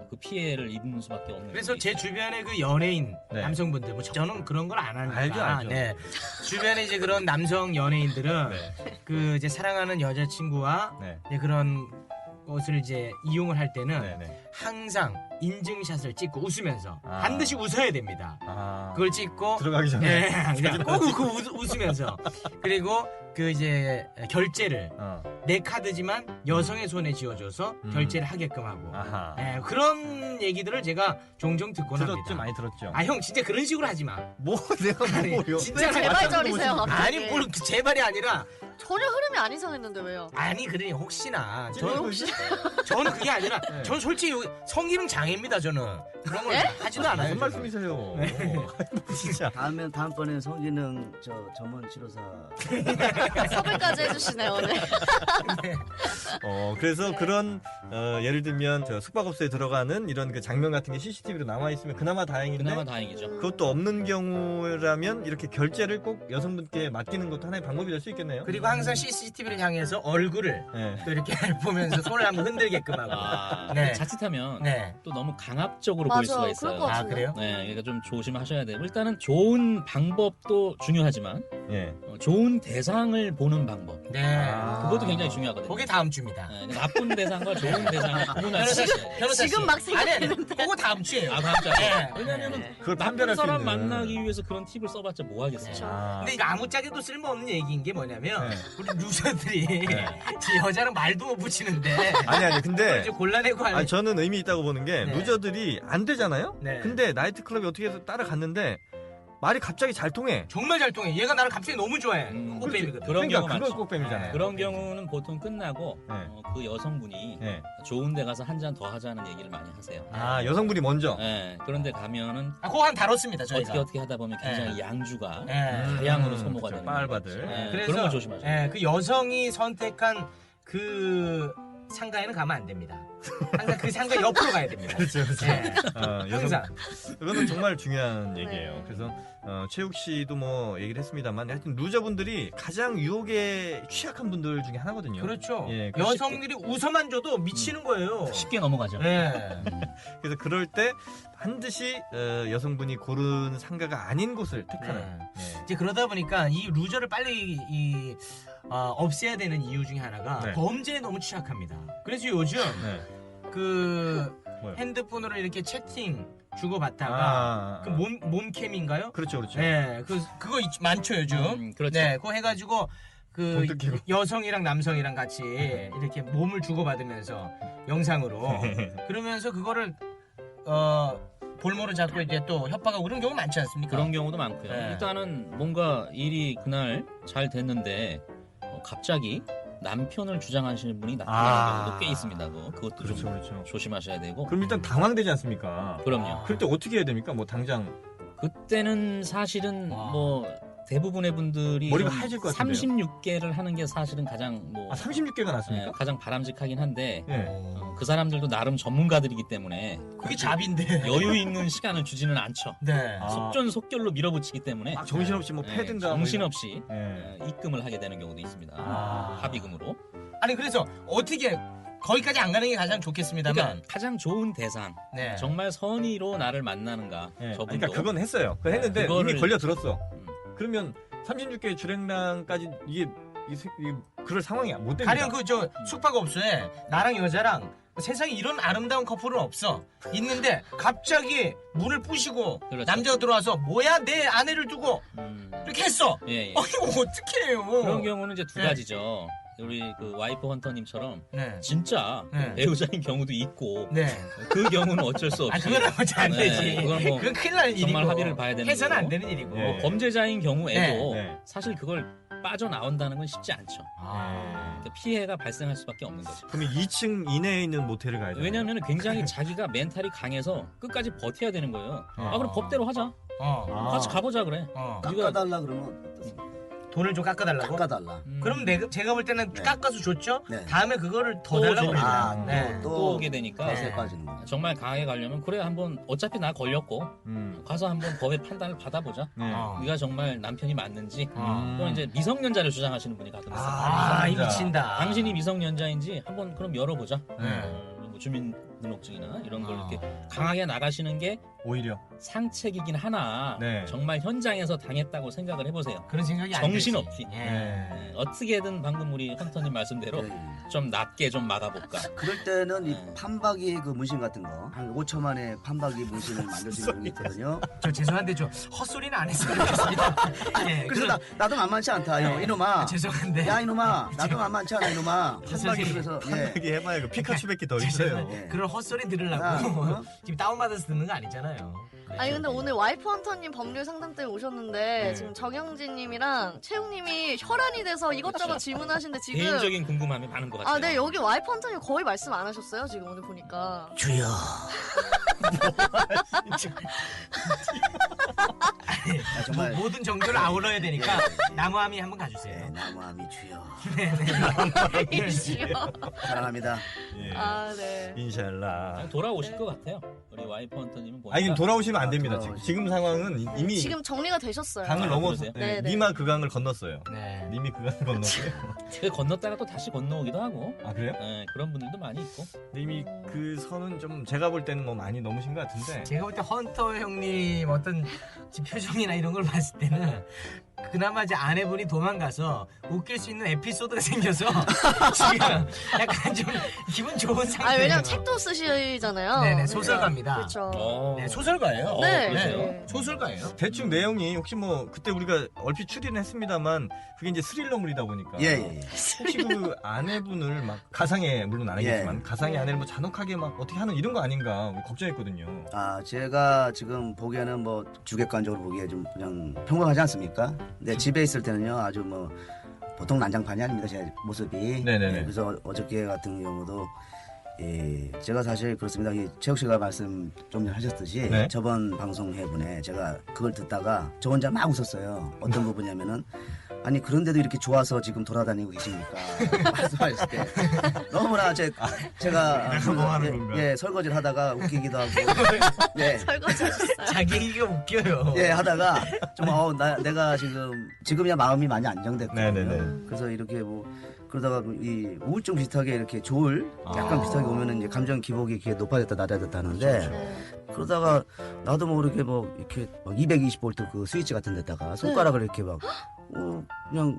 그 피해를 입는 수밖에 없는. 그래서 경우가 제 주변에 그 연예인 네. 남성분들, 뭐 저는 그런 걸 안 하니까. 알죠. 네. 주변에 이제 그런 남성 연예인들은 네. 그 이제 사랑하는 여자친구와 네. 이제 그런 것을 이제 이용을 할 때는 네네. 항상 인증샷을 찍고 웃으면서 아. 반드시 웃어야 됩니다. 아. 그걸 찍고 들어가기 전에. 네, 꼭 웃으면서 그리고 그 이제 결제를 내 카드지만 여성의 손에 쥐어줘서 결제를 하게끔 하고 아하. 네, 그런 얘기들을 제가 종종 듣곤 들었죠, 합니다. 많이 들었죠. 아 형 진짜 그런 식으로 하지 마. 뭐 내가 아니, 뭐요? 진짜 제발 저리세요 갑자기. 아니 뭘 제발이 아니라 전혀 흐름이 안 이상했는데 왜요? 아니 그러니 혹시나 왜 저는 혹시 저는 그게 아니라 네. 저는 솔직히 성기능 장애입니다 저는 그런 걸 하지도 않아요. 무슨 말씀이세요? 네. 진짜. 다음번에 성기능 전문 치료사 섭외까지 해주시네요 오늘. 그래서 그런 예를 들면 저 숙박업소에 들어가는 이런 그 장면 같은 게 CCTV로 남아 있으면 그나마 다행인데 그나마 다행이죠. 그것도 없는 경우라면 이렇게 결제를 꼭 여성분께 맡기는 것도 하나의 방법이 될 수 있겠네요. 그리고 항상 CCTV를 향해서 얼굴을 네. 또 이렇게 보면서 손을 한번 흔들게끔 하고. 아, 네. 자칫하면 네. 또 너무 강압적으로 맞아, 보일 수가 그럴 있어요. 것 아 같은데. 그래요? 네, 그러니까 좀 조심하셔야 돼요. 일단은 좋은 방법도 중요하지만 예. 좋은 대상을 보는 방법. 네. 아. 그것도 굉장히 중요하거든요. 그게 다음 주입니다. 네, 나쁜 대상과 좋은 대상을 구분할 수 있어요. 변호사 씨. 지금 막 아니, 생각했는데. 그거 다음 주에요. 아, 다음 주에. 네. 왜냐면은 그걸 나쁜 판별할 수 사람 있는. 만나기 위해서 그런 팁을 써봤자 뭐 하겠어요. 아. 근데 이거 아무짝에도 쓸모없는 얘기인 게 뭐냐면 네. 우리 루저들이 지 여자랑 말도 못 붙이는데 아니 근데 이제 골라내고 하는 아니, 저는 의미 있다고 보는 게 네. 루저들이 안 되잖아요. 네. 근데 나이트클럽이 어떻게 해서 따라갔는데 말이 갑자기 잘 통해. 정말 잘 통해. 얘가 나를 갑자기 너무 좋아해. 음, 꽃뱀이거든. 그런 그러니까 경우 그걸 많죠. 꼭뱀이잖아요. 그런 경우는 보통 끝나고 네. 그 여성분이 네. 좋은 데 가서 한 잔 더 하자는 얘기를 많이 하세요. 아 여성분이 먼저. 네, 그런데 가면은 그거 한 다뤘습니다 저희가. 어떻게 하다 보면 굉장히 양주가 네. 다양으로 소모가 그렇죠. 되는 빨바들. 거죠. 네, 그래서 그런 걸 조심하셔야 돼요. 그 여성이 선택한 그 상가에는 가면 안 됩니다. 항상 그 상가 옆으로 가야 됩니다. 그렇죠. 네. 여성, 항상. 이거는 정말 중요한 네. 얘기예요. 그래서 최욱 씨도 뭐 얘기를 했습니다만 하여튼 루저분들이 가장 유혹에 취약한 분들 중에 하나거든요. 그렇죠. 예, 그 여성들이 웃어만 줘도 미치는 거예요. 쉽게 넘어가죠. 네. 그래서 그럴 때 반드시 여성분이 고른 상가가 아닌 곳을 택하는. 네. 예. 이제 그러다 보니까 이 루저를 빨리 없애야 되는 이유 중에 하나가 네. 범죄에 너무 취약합니다. 그래서 요즘 네. 그 뭐요? 핸드폰으로 이렇게 채팅 주고받다가 그 몸캠인가요? 그렇죠, 그렇죠. 네, 그거 많죠 요즘. 그렇죠. 네, 그거 해가지고 그 돈 뜯기고. 여성이랑 남성이랑 같이 이렇게 몸을 주고받으면서 영상으로 그러면서 그거를 볼모로 잡고 이제 또 협박하고 그런 경우 많지 않습니까? 그런 경우도 많고요. 네. 일단은 뭔가 일이 그날 잘 됐는데 갑자기 남편을 주장하시는 분이 나타나는 경우도 꽤 있습니다. 그것도 그렇죠, 좀 그렇죠. 조심하셔야 되고. 그럼 일단 당황되지 않습니까? 그럼요. 그럴 때 어떻게 해야 됩니까? 뭐 당장 그때는 사실은 뭐 대부분의 분들이 머리가 하얘질 것 같은데요? 36개를 하는 게 사실은 가장 뭐 36개가 났습니까? 가장 바람직하긴 한데 예. 그 사람들도 나름 전문가들이기 때문에 그게 잡인데. 여유 있는 시간을 주지는 않죠. 네. 아. 속전속결로 밀어붙이기 때문에 정신없이 뭐 패든가 뭐 정신없이 예. 입금을 하게 되는 경우도 있습니다. 아. 합의금으로. 아니 그래서 어떻게 거기까지 안 가는 게 가장 좋겠습니다만. 그러니까 가장 좋은 대상, 네. 정말 선의로 나를 만나는가. 예. 저분도. 그러니까 그건 했어요. 그거 했는데 그거를- 이미 걸려 들었어. 음. 그러면 36개의 주행량까지 이게 그럴 상황이 못 됩니다. 가령 그 숙박업소에 나랑 여자랑 세상에 이런 아름다운 커플은 없어. 있는데 갑자기 문을 부시고 그렇죠. 남자가 들어와서 뭐야 내 아내를 두고 이렇게 했어. 예, 예. 이거 어떻게 해요? 그런 경우는 이제 두 네. 가지죠. 우리 그 와이프 헌터님처럼 네. 진짜 네. 배우자인 경우도 있고 네. 그 경우는 어쩔 수 없이 그건 안 네, 되지. 그건 뭐 그건 큰일 날 일이고. 정말 합의를 봐야 되는 해서는 거고. 안 되는 일이고. 네. 범죄자인 경우에도 네, 네. 사실 그걸 빠져나온다는 건 쉽지 않죠. 아. 그러니까 피해가 발생할 수밖에 없는 거죠. 그러면 2층 이내에 있는 모텔을 가야 돼요. 왜냐하면 굉장히 자기가 멘탈이 강해서 끝까지 버텨야 되는 거예요. 아 그럼 법대로 하자. 같이 가보자 그래. 깎아달라 그러면 어떻습니까? 돈을 좀 깎아달라고? 깎아달라. 그럼 제가 볼 때는 네. 깎아서 줬죠? 네. 다음에 그거를 더 또 달라고 주는 합니다. 아, 네. 또 오게 되니까 대세 빠지는 거. 정말 강하게 가려면 그래 한번 어차피 나 걸렸고 가서 한번 법의 판단을 받아보자. 네. 어. 네가 정말 남편이 맞는지 음. 또는 이제 미성년자를 주장하시는 분이 가끔 있어요. 이 미친다. 당신이 미성년자인지 한번 그럼 열어보자. 네. 뭐 뭐 주민등록증이나 이런 걸 이렇게 강하게 나가시는 게 오히려 상책이긴 하나 네. 정말 현장에서 당했다고 생각을 해보세요. 그런 생각이 안 들지. 정신없이. 예. 네, 어떻게든 방금 우리 헌터님 말씀대로 예, 예. 좀 낮게 좀 막아볼까. 그럴 때는 이 네. 판박이 그 문신 같은 거 한 5초 만에 판박이 문신을 만들 수 있는 게 있거든요. 저 죄송한데 좀 헛소리는 안 했으면 좋겠습니다. 예, 그래서 나도 만만치 않다. 형. 이놈아. 죄송한데. 야 이놈아. 나도 만만치 않아 이놈아. 판박이. 그래서 판박이 해봐야 그 피카츄 뱉기 더 있어요. 예. 그런 헛소리 들으려고 어? 지금 다운받아서 듣는 거 아니잖아요. 아니 근데 오늘 와이프 헌터님 법률 상담 때문에 오셨는데 네. 지금 정영진님이랑 채웅님이 혈안이 돼서 이것저것 질문하시는데 지금 개인적인 궁금함이 많은 것 같아요. 아, 네 여기 와이프 헌터님 거의 말씀 안 하셨어요 지금 오늘 보니까. 주여. 아, 정말 모든 정도를 아우러야 되니까 나무함이 한번 가주세요. 네, 나무함이 주여. 이시요. 사랑합니다. 예. 아 네. 인샬라. 그냥 돌아오실 것 같아요. 우리 와이프 헌터님은 보니까. 아니 지금 돌아오시면 안 됩니다. 돌아오시면. 지금 상황은 이미 지금 정리가 되셨어요. 강을 아, 넘어서 그러세요? 네, 네, 니마 그 강을 건넜어요. 네. 님이 그 강을 건넜어요. 그 건넜다가 또 다시 건너오기도 하고. 아 그래요? 네, 그런 분들도 많이 있고. 근데 이미 그 선은 좀 제가 볼 때는 뭐 많이 넘으신 것 같은데. 제가 볼 때 헌터 형님 어떤 표정이나 이런 걸 봤을 때는 그나마 이제 아내분이 도망가서 웃길 수 있는 에피소드가 생겨서 지금 약간 좀 기분 좋은 상태예요. 아 왜냐면 책도 쓰시잖아요. 네네, 소설가입니다. 그렇죠. 네, 소설가예요. 네. 그러세요? 소설가예요. 대충 내용이 혹시 뭐 그때 우리가 얼핏 추리는 했습니다만 그게 이제 스릴러물이다 보니까 예, 예, 예. 혹시 그 아내분을 막 가상의 물론 아니겠지만 예. 가상의 아내를 뭐 잔혹하게 막 어떻게 하는 이런 거 아닌가 걱정했거든요. 아, 제가 지금 보기에는 뭐 주객관적으로 보기에 좀 그냥 평범하지 않습니까? 근데 집에 있을 때는요, 아주 뭐 보통 난장판이 아닙니다, 제 모습이. 네네네. 예, 그래서 어저께 같은 경우도 예, 제가 사실 그렇습니다. 이 최욱 씨가 말씀 좀 전에 하셨듯이 네. 저번 방송 해분에 제가 그걸 듣다가 저 혼자 막 웃었어요. 어떤 부분이냐면은 아니 그런데도 이렇게 좋아서 지금 돌아다니고 계십니까? 말씀하셨을 때 너무나 제가 내가 뭐 하는 건가? 예, 설거지를 하다가 웃기기도 하고 예, 설거지 하셨어요. 자기 얘기가 웃겨요. 예 하다가 좀 내가 지금이야 마음이 많이 안정됐거든요. 네네네. 그래서 이렇게 뭐 그러다가 이 우울증 비슷하게 이렇게 조울 약간 비슷하게 오면은 이제 감정 기복이 이렇게 높아졌다 낮아졌다 하는데 네. 그러다가 나도 모르게 뭐 이렇게 220V 그 스위치 같은 데다가 손가락을 이렇게 막 그냥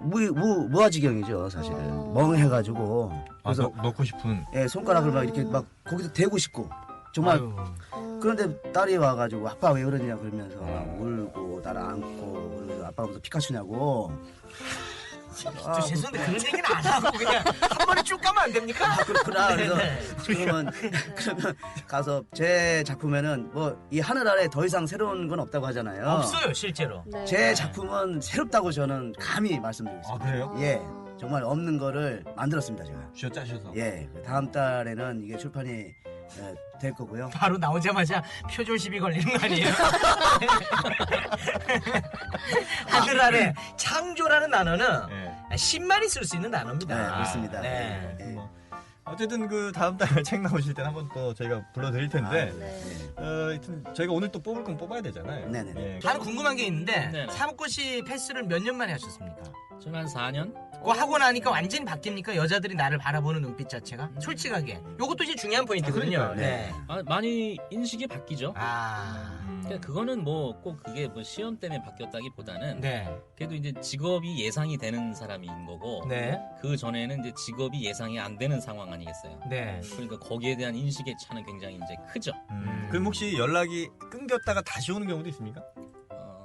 무아지경이죠 사실은 멍해가지고 아, 그래서 넣고 싶은. 예, 손가락을 막 이렇게 막 거기서 대고 싶고 정말 아유. 그런데 딸이 와가지고 아빠 왜 그러냐 그러면서 막 울고 나를 안고 그러면서 아빠가 무슨 피카츄냐고 저 죄송한데 그런 얘기는 안 하고 그냥 한 번에 쭉 가면 안 됩니까? 그렇구나. 그래서 네네. 그러면 가서 제 작품에는 뭐 이 하늘 아래 더 이상 새로운 건 없다고 하잖아요. 없어요 실제로. 네. 제 작품은 새롭다고 저는 감히 말씀드리겠습니다. 아 그래요? 예, 정말 없는 거를 만들었습니다 제가. 쥐어 짜셔서. 예, 다음 달에는 이게 출판이 될 거고요. 바로 나오자마자 표절 시비 걸리는 거 아니에요? 하늘 아래 창조라는 단어는 예. 10만이 쓸 수 있는 단어입니다. 네, 그렇습니다. 네. 예. 뭐, 어쨌든 그 다음 달 책 나오실 때 한번 또 저희가 불러드릴 텐데 네. 하여튼 저희가 오늘 또 뽑을 건 뽑아야 되잖아요. 네네. 예. 하나 궁금한 게 있는데 네네. 사무꽃이 패스를 몇 년 만에 하셨습니까? 저는 한 4년? 그거 하고 나니까 완전히 바뀝니까? 여자들이 나를 바라보는 눈빛 자체가? 솔직하게. 요것도 이제 중요한 포인트거든요. 그러니까요. 네. 많이 인식이 바뀌죠. 아. 그러니까 그거는 뭐 꼭 그게 뭐 시험 때문에 바뀌었다기보다는 네. 그래도 이제 직업이 예상이 되는 사람인 거고 네. 그 전에는 이제 직업이 예상이 안 되는 상황 아니겠어요. 네. 그러니까 거기에 대한 인식의 차는 굉장히 이제 크죠. 그럼 혹시 연락이 끊겼다가 다시 오는 경우도 있습니까?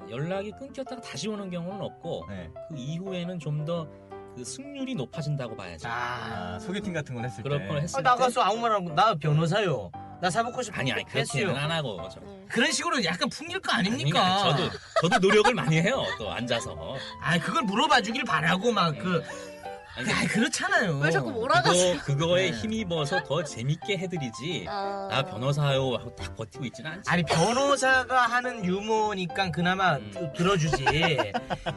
연락이 끊겼다가 다시 오는 경우는 없고 네. 그 이후에는 좀 더 그 승률이 높아진다고 봐야죠. 아, 소개팅 같은 걸 했을 그럴 때. 걸 했을 때 나가서 아무 말 안 하고 나 변호사요. 나 사법고시 아니 패스요. 그렇게는 안 하고 네. 그런 식으로 약간 풍길 거 아닙니까? 아니, 저도 노력을 많이 해요. 또 앉아서. 아 그걸 물어봐 주길 바라고 막 아니, 그렇잖아요. 왜 자꾸 몰아가지? 그거에 네. 힘입어서 더 재밌게 해드리지. 아. 나 변호사요 하고 딱 버티고 있지는 않지. 아니 변호사가 하는 유머니까 그나마 들어주지.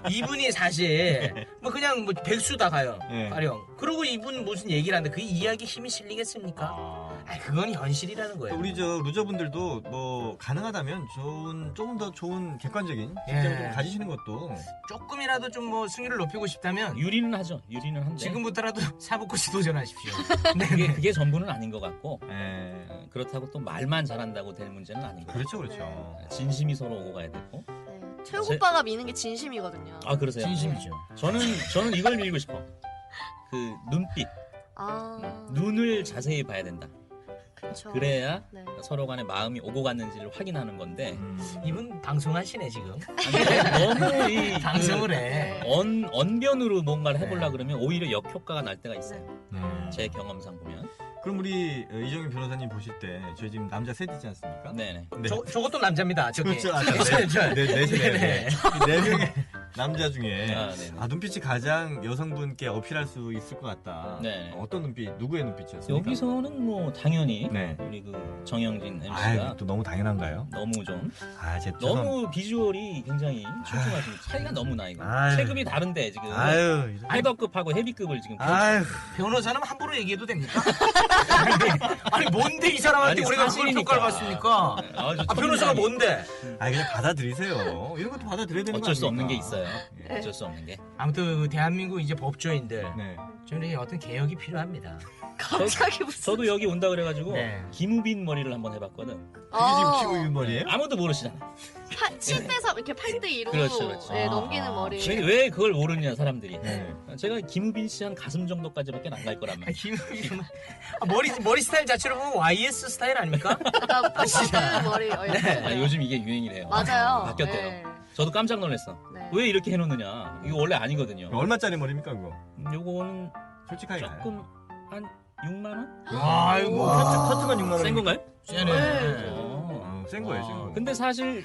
이분이 사실 뭐 그냥 뭐 백수다 가요. 예. 가령. 그리고 이분 무슨 얘기를 하는데 그 이야기 힘이 실리겠습니까? 그건 현실이라는 거예요. 우리 저 루저분들도 뭐 가능하다면 조금 더 좋은 객관적인 직장을 좀 가지시는 것도 조금이라도 좀 뭐 승률을 높이고 싶다면 유리는 하죠. 유리는 한데 지금부터라도 사법고시 도전하십시오. 그게 전부는 아닌 것 같고 예. 그렇다고 또 말만 잘한다고 될 문제는 아닌 것 같아요. 그렇죠. 진심이 서로 오고 가야 되고. 네. 최욱 오빠가 미는 게 진심이거든요. 아 그러세요? 진심이죠. 저는 이걸 밀고 싶어. 그 눈빛, 아, 눈을 자세히 봐야 된다. 그쵸. 그래야 네. 서로 간의 마음이 오고 갔는지를 확인하는 건데 음. 이분 방송하시네 지금. 너무 이 방송을 해. 언변으로 뭔가를 해보려 그러면 오히려 역효과가 날 때가 있어요. 네. 제 경험상 보면. 그럼 우리 이정현 변호사님 보실 때 저희 지금 남자 셋이지 않습니까? 네네. 네. 저것도 남자입니다. 저기. 그렇죠. 네네. 네 명의 남자 중에 아, 네네. 눈빛이 가장 여성분께 어필할 수 있을 것 같다. 네. 어떤 눈빛, 누구의 눈빛이었습니까? 여기서는 뭐 당연히 네. 우리 그 정영진 MC가 아이, 또 너무 당연한가요? 너무 좀 제 너무 비주얼이 굉장히 출중하시고 차이가 너무 나 이거. 아유. 체급이 다른데 지금 아유, 헤더급하고 헤비급을 지금 아유, 변호사는 함부로 얘기해도 됩니까? 아니 뭔데 이 사람한테 아니, 우리가 그걸 사실이니까. 평가를 받습니까? 아주 변호사가 청량이- 뭔데? 그냥 받아들이세요. 이런 것도 받아들여야 되는 거 어쩔 수 없는 게 아닙니까? 있어요. 예. 어쩔 수 없는 게. 아무튼 그 대한민국 이제 법조인들 네. 저는 어떤 개혁이 필요합니다. 갑자기 무슨. 저도 여기 온다 그래가지고 네. 김우빈 머리를 한번 해봤거든. 그게 지금 키고 있는 머리예요? 아무도 모르시잖아. 7대3 이렇게 8대2로 그렇죠, 그렇죠. 네, 아. 넘기는 머리. 왜 그걸 모르냐 사람들이. 네. 제가 김우빈 씨 한 가슴 정도까지밖에 안 갈 거란 말이야. 머리 스타일 자체로 보면 YS 스타일 아닙니까? 약간 포커스 머리. 아, 요즘 이게 유행이래요. 맞아요. 바뀌었대요. 네. 저도 깜짝 놀랐어. 네. 왜 이렇게 해놓느냐. 이거 원래 아니거든요. 얼마짜리 머리입니까 그거? 요거는 솔직하게 조금 한 6만 원? 아이고. 커트만 6만 원. 센 건가요? 쟤네. 센 거예요, 센 거. 근데 사실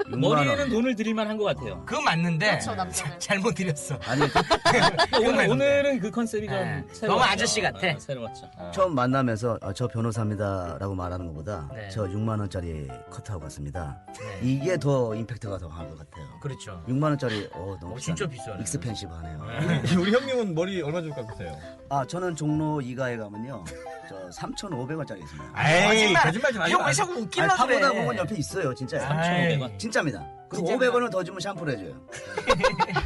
6만 머리에는 원. 돈을 들일만 한 것 같아요. 그건 맞는데 그렇죠, 남자는. 잘못 드렸어. 아니 오늘은 그 컨셉이 좀 네. 새로웠죠. 너무 아저씨 같아. 새로웠죠. 처음 만나면서 저 변호사입니다라고 말하는 것보다 네. 저 6만 원짜리 커트하고 갔습니다. 네. 이게 더 임팩트가 더 강한 것 같아요. 그렇죠. 6만 원짜리 너무 진짜 비싸네. 비싸네. 익스펜시브하네요. 우리 형님은 머리 얼마 주고 깎으세요? 저는 종로 2가에 가면요. 저 3,500원짜리 있습니다. 에이, 거짓말 좀 하지 형 왜 마. 자꾸 웃기려고 그래? 파고다 공원 옆에 있어요, 진짜. 3,500원. 진짜입니다. 그리고 진짜입니다. 500원을 더 주면 샴푸를 해줘요.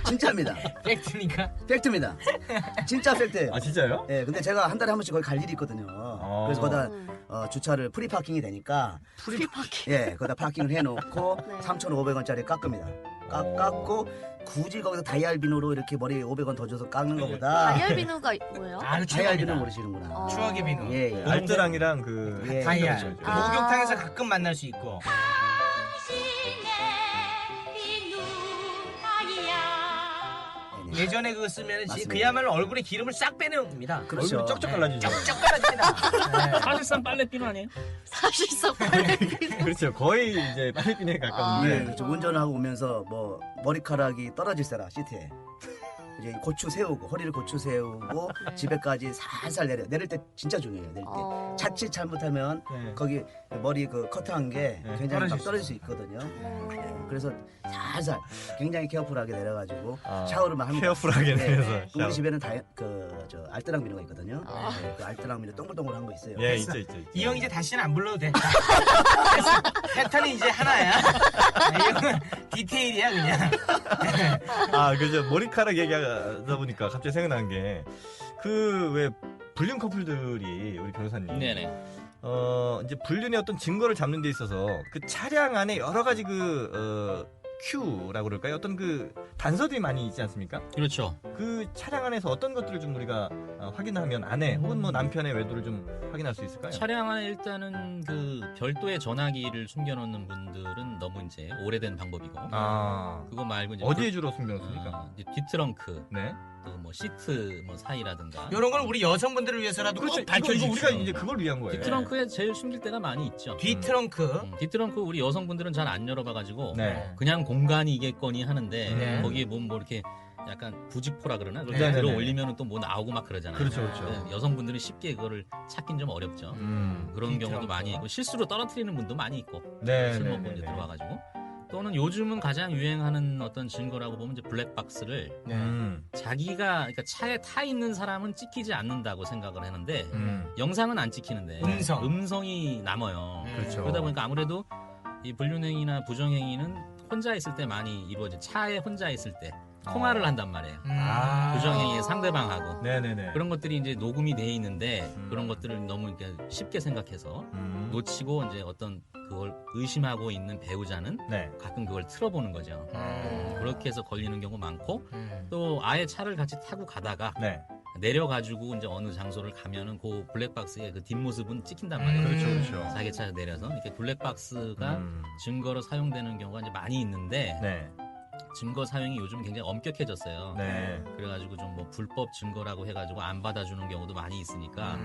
진짜입니다. 팩트니까. 팩트입니다. 진짜 팩트예요. 진짜요? 예, 근데 제가 한 달에 한 번씩 거기 갈 일이 있거든요. 그래서 거기다 주차를 프리 파킹이 되니까 프리파킹. 예, 거기다 파킹을 해놓고 네. 3,500원짜리 깎습니다. 깎고 굳이 거기서 다이알비누로 이렇게 머리 500원 더 줘서 깎는 것보다 다이얼 비누가 뭐예요? 아, 다이알비누 추억이다. 모르시는구나. 추억의 비누. 예, 예. 알뜰랑이랑 그 예, 다이알. 그렇죠, 그렇죠. 아. 목욕탕에서 가끔 만날 수 있고. 예전에 그거 쓰면 맞습니다. 그야말로 얼굴에 기름을 싹 빼내옵니다. 그렇죠. 얼굴이 쩍쩍 갈라지죠. 쩍쩍 갈라집니다. 사실상 빨래 비누 아니에요? 사실상 빨래 그렇죠. 거의 이제 빨리핀에 가까운데. 예, 그렇죠. 운전을 하고 오면서 뭐 머리카락이 떨어질세라 시트에 이제 고추 세우고 허리를 고추 세우고 집에까지 살살 내릴 때 진짜 중요해요. 내릴 때 자칫 잘못하면 네. 거기 머리 그 커트한 게 네, 굉장히 막 떨어질 떨어질 수 있거든요. 예, 그래서 살살 굉장히 케어풀하게 내려가지고 아, 샤워를만 합니다. 케어풀하게 네. 내려서 샤워. 우리 집에는 저 알뜰랑 비누가 있거든요. 네, 그 알뜰랑 비누 동글동글한 거 있어요. 예, 있죠. 이 형 이제 다시는 안 불러도 돼. 패턴이 이제 하나야. 이 형은 디테일이야 그냥. 그죠. 머리카락 얘기하다 보니까 갑자기 생각난 게, 왜, 불륜 커플들이, 우리 변호사님. 네네. 이제 불륜의 어떤 증거를 잡는 데 있어서 그 차량 안에 여러 가지 큐라고 그럴까요? 어떤 단서들이 많이 있지 않습니까? 그렇죠. 그 차량 안에서 어떤 것들을 좀 우리가 확인하면 아내 혹은 뭐 남편의 외도를 좀 확인할 수 있을까요? 차량 안에 일단은 그 별도의 전화기를 숨겨놓는 분들은 너무 이제 오래된 방법이고. 그거 말고 이제 어디에 주로 숨겨놓습니까? 이제 뒷트렁크, 네. 또 뭐 시트 뭐 사이라든가. 이런 건 우리 여성분들을 위해서라도 꼭 이거 밝혀주십시오. 우리가 이제 그걸 위한 거예요. 뒷트렁크에 제일 숨길 때가 많이 있죠. 뒷트렁크. 뒷트렁크 우리 여성분들은 잘 안 열어봐가지고 네. 그냥 공간이겠거니 하는데 네. 거기에 뭐 이렇게 약간 부직포라 그러나 그걸 네, 들어 네, 네. 올리면 또 뭐 나오고 막 그러잖아요. 그렇죠, 그렇죠. 네, 여성분들은 쉽게 그거를 찾긴 좀 어렵죠. 그런 뒷트렁크. 경우도 많이 있고 실수로 떨어뜨리는 분도 많이 있고 네, 술 네, 먹고 네, 이제 네. 들어와가지고 또는 요즘은 가장 유행하는 어떤 증거라고 보면 이제 블랙박스를 자기가 그러니까 차에 타 있는 사람은 찍히지 않는다고 생각을 하는데 영상은 안 찍히는데 음성이 남아요. 그렇죠. 그러다 보니까 아무래도 이 불륜행위나 부정행위는 혼자 있을 때 많이 이루어져. 차에 혼자 있을 때 통화를 한단 말이에요. 부정행위의 상대방하고. 네네네. 그런 것들이 이제 녹음이 돼 있는데 그런 것들을 너무 이렇게 쉽게 생각해서 놓치고 이제 어떤 그걸 의심하고 있는 배우자는 네. 가끔 그걸 틀어보는 거죠. 그렇게 해서 걸리는 경우 많고 또 아예 차를 같이 타고 가다가 네. 내려가지고 이제 어느 장소를 가면은 그 블랙박스의 그 뒷모습은 찍힌단 말이에요. 그렇죠, 그렇죠. 자기 차에서 내려서 이렇게 블랙박스가 증거로 사용되는 경우가 이제 많이 있는데 네. 증거 사용이 요즘 굉장히 엄격해졌어요. 네. 그래가지고 좀 뭐 불법 증거라고 해가지고 안 받아주는 경우도 많이 있으니까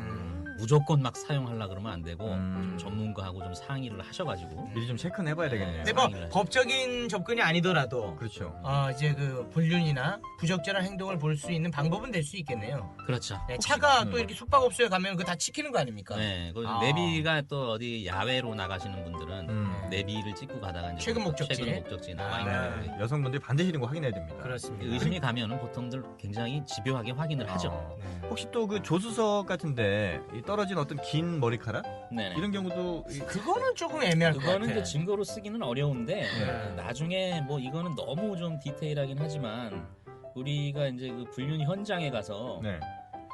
무조건 막 사용하려 그러면 안 되고 좀 전문가하고 좀 상의를 하셔가지고 미리 좀 체크는 해봐야 되겠네요. 근데 뭐 법적인 접근이 아니더라도 그렇죠. 이제 그 불륜이나 부적절한 행동을 볼 수 있는 방법은 될 수 있겠네요. 그렇죠. 네, 차가 또 이렇게 숙박업소에 가면 그거 다 찍히는 거 아닙니까? 네, 내비가 또 어디 야외로 나가시는 분들은 내비를 찍고 가다가 이제 최근 목적지 나와 있는 네. 여성분들이 반드시 이런 거 확인해야 됩니다. 그렇습니다. 의심이 가면은 보통들 굉장히 집요하게 확인을 하죠. 혹시 또 그 조수석 같은데 이 떨어진 어떤 긴 머리카락 네네. 이런 경우도 그거는 조금 애매할 것 그거는 같아. 이제 증거로 쓰기는 어려운데 네. 나중에 뭐 이거는 너무 좀 디테일하긴 하지만 우리가 이제 그 불륜 현장에 가서 네.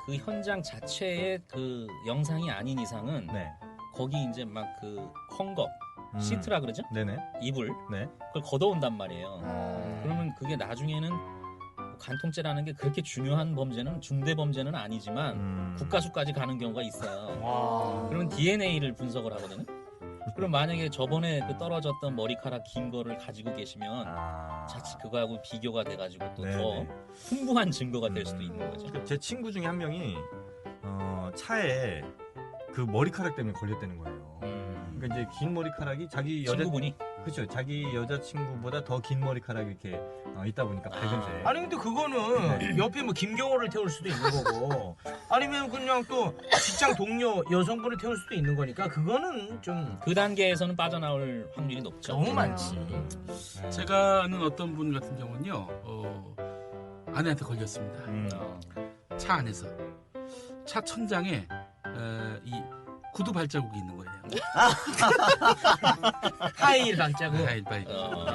그 현장 자체의 그 영상이 아닌 이상은 네. 거기 이제 막 그 헝겊 시트라 그러죠? 네네. 이불 네. 그걸 걷어온단 말이에요. 그러면 그게 나중에는 간통죄라는 게 그렇게 중요한 범죄는 중대 범죄는 아니지만 국가수까지 가는 경우가 있어요. 그러면 DNA를 분석을 하거든요. 그럼 만약에 저번에 그 떨어졌던 머리카락 긴 거를 가지고 계시면 자칫 그거하고 비교가 돼가지고 또 더 풍부한 증거가 될 수도 있는 거죠. 제 친구 중에 한 명이 차에 그 머리카락 때문에 걸렸다는 거예요. 그러니까 이제 긴 머리카락이 자기 친구분이 그렇죠. 자기 여자친구보다 더 긴 머리카락이 이렇게 있다 보니까 밝은색. 아니 근데 그거는 옆에 뭐 김경호를 태울 수도 있는 거고 아니면 그냥 또 직장 동료 여성분을 태울 수도 있는 거니까 그거는 좀 그 단계에서는 빠져나올 확률이 높죠. 너무 많지. 제가 아는 어떤 분 같은 경우는요, 아내한테 걸렸습니다. 차 안에서. 차 천장에, 이 구두 발자국이 있는 거예요. 하이힐 발자국. 하이힐 발자국.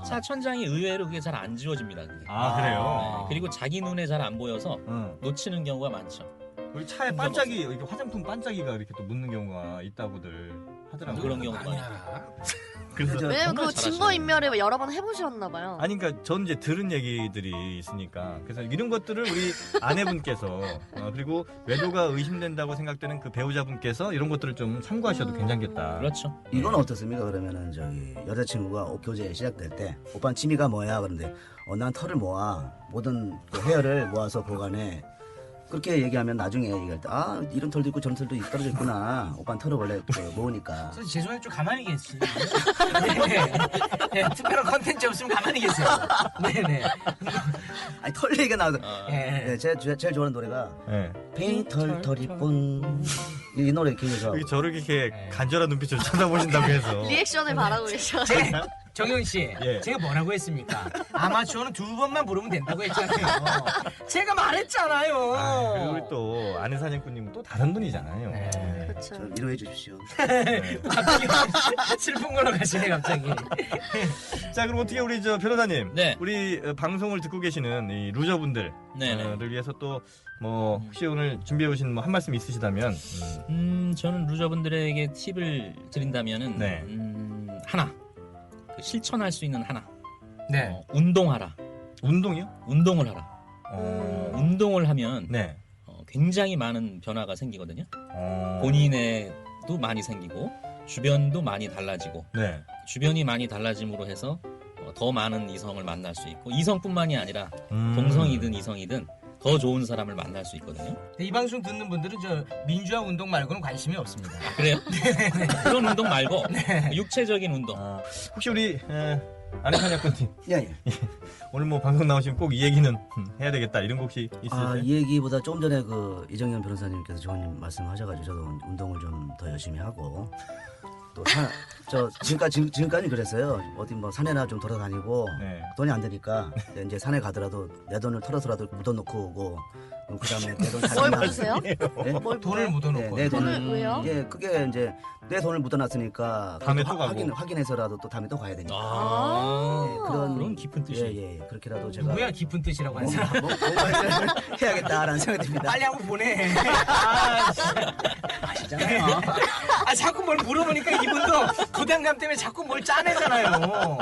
차 천장이 의외로 그게 잘 안 지워집니다. 그게. 그래요? 네, 그리고 자기 눈에 잘 안 보여서 놓치는 경우가 많죠. 우리 차에 반짝이 이렇게 화장품 반짝이가 이렇게 또 묻는 경우가 있다고들 하더라고요. 그런 경우도 많이 많아요. 알아. 그래서 왜냐면 그거 잘하시네. 증거인멸을 여러 번 해보셨나봐요. 아니 그러니까 전 이제 들은 얘기들이 있으니까 그래서 이런 것들을 우리 아내분께서 그리고 외도가 의심된다고 생각되는 그 배우자분께서 이런 것들을 좀 참고하셔도 괜찮겠다. 그렇죠. 이건 어떻습니까? 그러면은 저기 여자친구가 교제 시작될 때 오빠는 취미가 뭐야? 그런데 난 털을 모아 모든 그 헤어를 모아서 보관해. 그렇게 얘기하면 나중에 얘기할 때 이런 털도 있고 저런 털도 떨어져 있구나. 오빠는 털을 원래 모으니까. 그래서 죄송해요 좀 가만히 계시. 네, 특별한 컨텐츠 없으면 가만히 계세요. 네네. 아니 털 얘기가 나와서 네. 제일 좋아하는 노래가 네. 핑털 털이 뽕. 이 노래 굉장히 좋아. 여기 저를 이렇게 간절한 눈빛으로 쳐다보신다고 해서 리액션을 바라고 계셔. 정영 씨, 예. 제가 뭐라고 했습니까? 아마추어는 2번만 부르면 된다고 했잖아요. 제가 말했잖아요. 그리고 우리 또 아내 사냥꾼님은 또 다른 분이잖아요. 그렇죠. 저 위로해 주십시오. 갑자기 슬픈 걸로 가시네 갑자기. 자 그럼 어떻게 우리 저 변호사님, 네. 우리 방송을 듣고 계시는 이 루저분들을 네네. 위해서 또 뭐 혹시 오늘 준비해 오신 뭐 한 말씀 있으시다면 저는 루저분들에게 팁을 드린다면은 네. 하나 그 실천할 수 있는 하나. 네. 운동하라. 운동이요? 운동을 하라. 운동을 하면 네. 굉장히 많은 변화가 생기거든요. 어. 본인에도 많이 생기고 주변도 많이 달라지고 네. 주변이 많이 달라짐으로 해서 더 많은 이성을 만날 수 있고 이성뿐만이 아니라 음. 동성이든 이성이든 더 좋은 사람을 만날 수 있거든요. 이 방송 듣는 분들은 저 민주화 운동 말고는 관심이 없습니다. 그래요? 그런 운동 말고 육체적인 운동. 혹시 우리 아내 사냥꾼님 예. 오늘 뭐 방송 나오시면 꼭 이 얘기는 해야 되겠다 이런 거 혹시 있으세요? 이 얘기보다 조금 전에 그 이정현 변호사님께서 좋은 말씀하셔가지고 저도 운동을 좀 더 열심히 하고 또 지금까지 그랬어요. 어디 뭐 산에나 좀 돌아다니고 네. 돈이 안 되니까 이제 산에 가더라도 내 돈을 털어서라도 묻어놓고 오고 그다음에 내 돈 뭘 다 묻으세요? 네? 뭘 돈을 묻어놓고. 내 돈을 돈을 왜요? 예, 그게 이제 내 돈을 묻어놨으니까 다음에 또 가고. 확인해서라도 또 다음에 또 가야 되니까. 예, 그런 깊은 뜻이. 예, 그렇게라도 제가 누구야 깊은 뜻이라고 하는 사람? 뭔가를 해야겠다라는 생각이 듭니다. 빨리 하고 보내. 아, 진짜. 아시잖아요. 아, 자꾸 뭘 물어보니까 이분도 부담감 때문에 자꾸 뭘 짜내잖아요.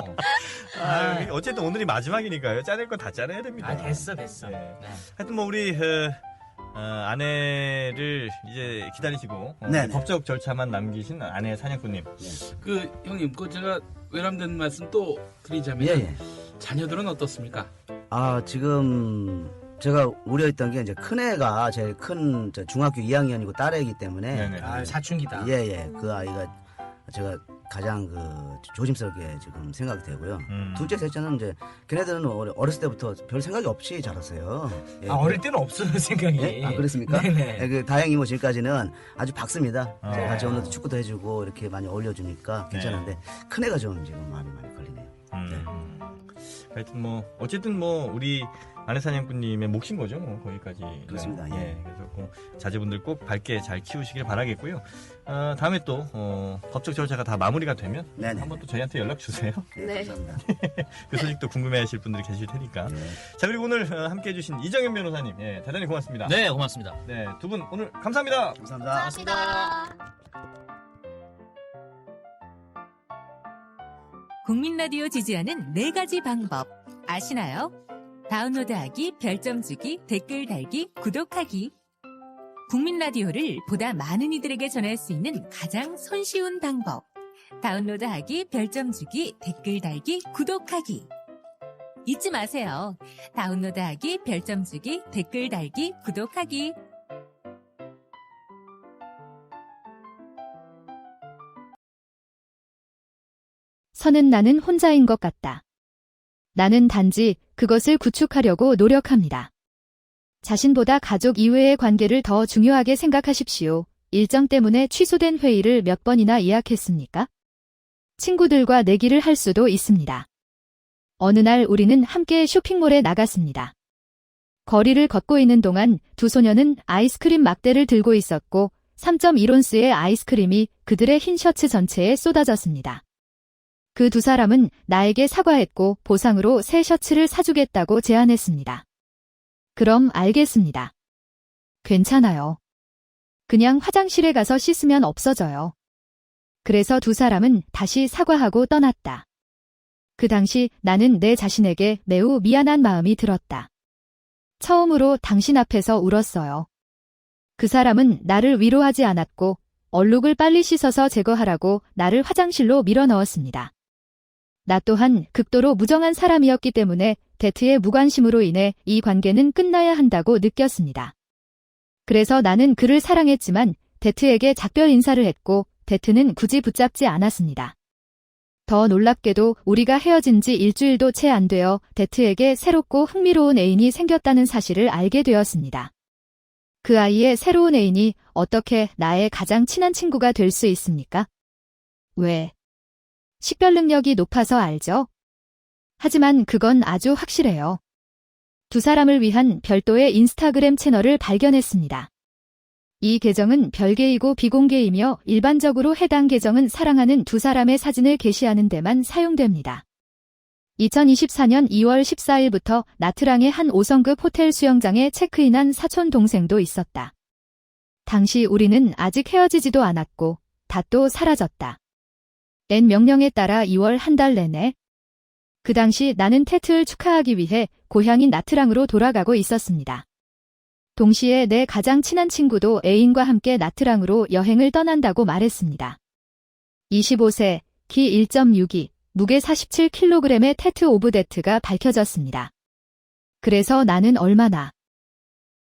어쨌든 오늘이 마지막이니까요. 짜낼 건 다 짜내야 됩니다. 아, 됐어. 네. 네. 하여튼 뭐 우리 아내를 이제 기다리시고 네네. 법적 절차만 남기신 아내 사냥꾼님. 그 형님, 그 제가 외람된 말씀 또 드리자면 예. 자녀들은 어떻습니까? 아, 지금 제가 우려했던 게 이제 큰애가 제일 큰 중학교 2학년이고 딸애이기 때문에 네네. 아, 사춘기다. 예. 그 아이가 제가 가장 그 조심스럽게 지금 생각이 되고요. 둘째, 셋째는 이제 걔네들은 어렸을 때부터 별 생각이 없이 자랐어요. 예, 아, 어릴 때는 없어요, 생각이. 예? 아, 그렇습니까? 네네. 예, 다행히 뭐 지금까지는 아주 박습니다. 아. 제가 같이 오늘도 축구도 해주고 이렇게 많이 어울려주니까 괜찮은데 큰애가 좀 지금 마음이 많이 걸리네요. 하여튼 뭐 어쨌든 뭐 우리 아내 사냥꾼님의 몫인 거죠, 뭐 거기까지. 그렇습니다. 예. 그래서 꼭 자제분들 꼭 밝게 잘 키우시길 바라겠고요. 다음에 또 법적 절차가 다 마무리가 되면 네네. 한번 또 저희한테 연락 주세요. 네. 감사합니다. 그 소식도 궁금해하실 분들이 계실 테니까. 자, 그리고 오늘 함께해주신 이정현 변호사님, 예, 대단히 고맙습니다. 네, 고맙습니다. 네, 두 분 오늘 감사합니다. 감사합니다. 감사합니다. 국민 라디오 지지하는 4가지 방법 아시나요? 다운로드하기, 별점 주기, 댓글 달기, 구독하기. 국민 라디오를 보다 많은 이들에게 전할 수 있는 가장 손쉬운 방법. 다운로드하기, 별점 주기, 댓글 달기, 구독하기. 잊지 마세요. 다운로드하기, 별점 주기, 댓글 달기, 구독하기. 선은 나는 혼자인 것 같다. 나는 단지 그것을 구축하려고 노력합니다. 자신보다 가족 이외의 관계를 더 중요하게 생각하십시오. 일정 때문에 취소된 회의를 몇 번이나 예약했습니까? 친구들과 내기를 할 수도 있습니다. 어느 날 우리는 함께 쇼핑몰에 나갔습니다. 거리를 걷고 있는 동안 두 소녀는 아이스크림 막대를 들고 있었고 3.1온스의 아이스크림이 그들의 흰 셔츠 전체에 쏟아졌습니다. 그 두 사람은 나에게 사과했고 보상으로 새 셔츠를 사주겠다고 제안했습니다. 그럼 알겠습니다. 괜찮아요. 그냥 화장실에 가서 씻으면 없어져요. 그래서 두 사람은 다시 사과하고 떠났다. 그 당시 나는 내 자신에게 매우 미안한 마음이 들었다. 처음으로 당신 앞에서 울었어요. 그 사람은 나를 위로하지 않았고 얼룩을 빨리 씻어서 제거하라고 나를 화장실로 밀어 넣었습니다. 나 또한 극도로 무정한 사람이었기 때문에 데트의 무관심으로 인해 이 관계는 끝나야 한다고 느꼈습니다. 그래서 나는 그를 사랑했지만 데트에게 작별 인사를 했고 데트는 굳이 붙잡지 않았습니다. 더 놀랍게도 우리가 헤어진 지 일주일도 채 안 되어 데트에게 새롭고 흥미로운 애인이 생겼다는 사실을 알게 되었습니다. 그 아이의 새로운 애인이 어떻게 나의 가장 친한 친구가 될 수 있습니까? 왜? 식별 능력이 높아서 알죠? 하지만 그건 아주 확실해요. 두 사람을 위한 별도의 인스타그램 채널을 발견했습니다. 이 계정은 별개이고 비공개이며 일반적으로 해당 계정은 사랑하는 두 사람의 사진을 게시하는 데만 사용됩니다. 2024년 2월 14일부터 나트랑의 한 5성급 호텔 수영장에 체크인한 사촌 동생도 있었다. 당시 우리는 아직 헤어지지도 않았고 닷도 사라졌다. N 명령에 따라 2월 한 달 내내 그 당시 나는 테트를 축하하기 위해 고향인 나트랑으로 돌아가고 있었습니다. 동시에 내 가장 친한 친구도 애인과 함께 나트랑으로 여행을 떠난다고 말했습니다. 25세, 키 1.62, 무게 47kg의 테트 오브 데트가 밝혀졌습니다. 그래서 나는 얼마나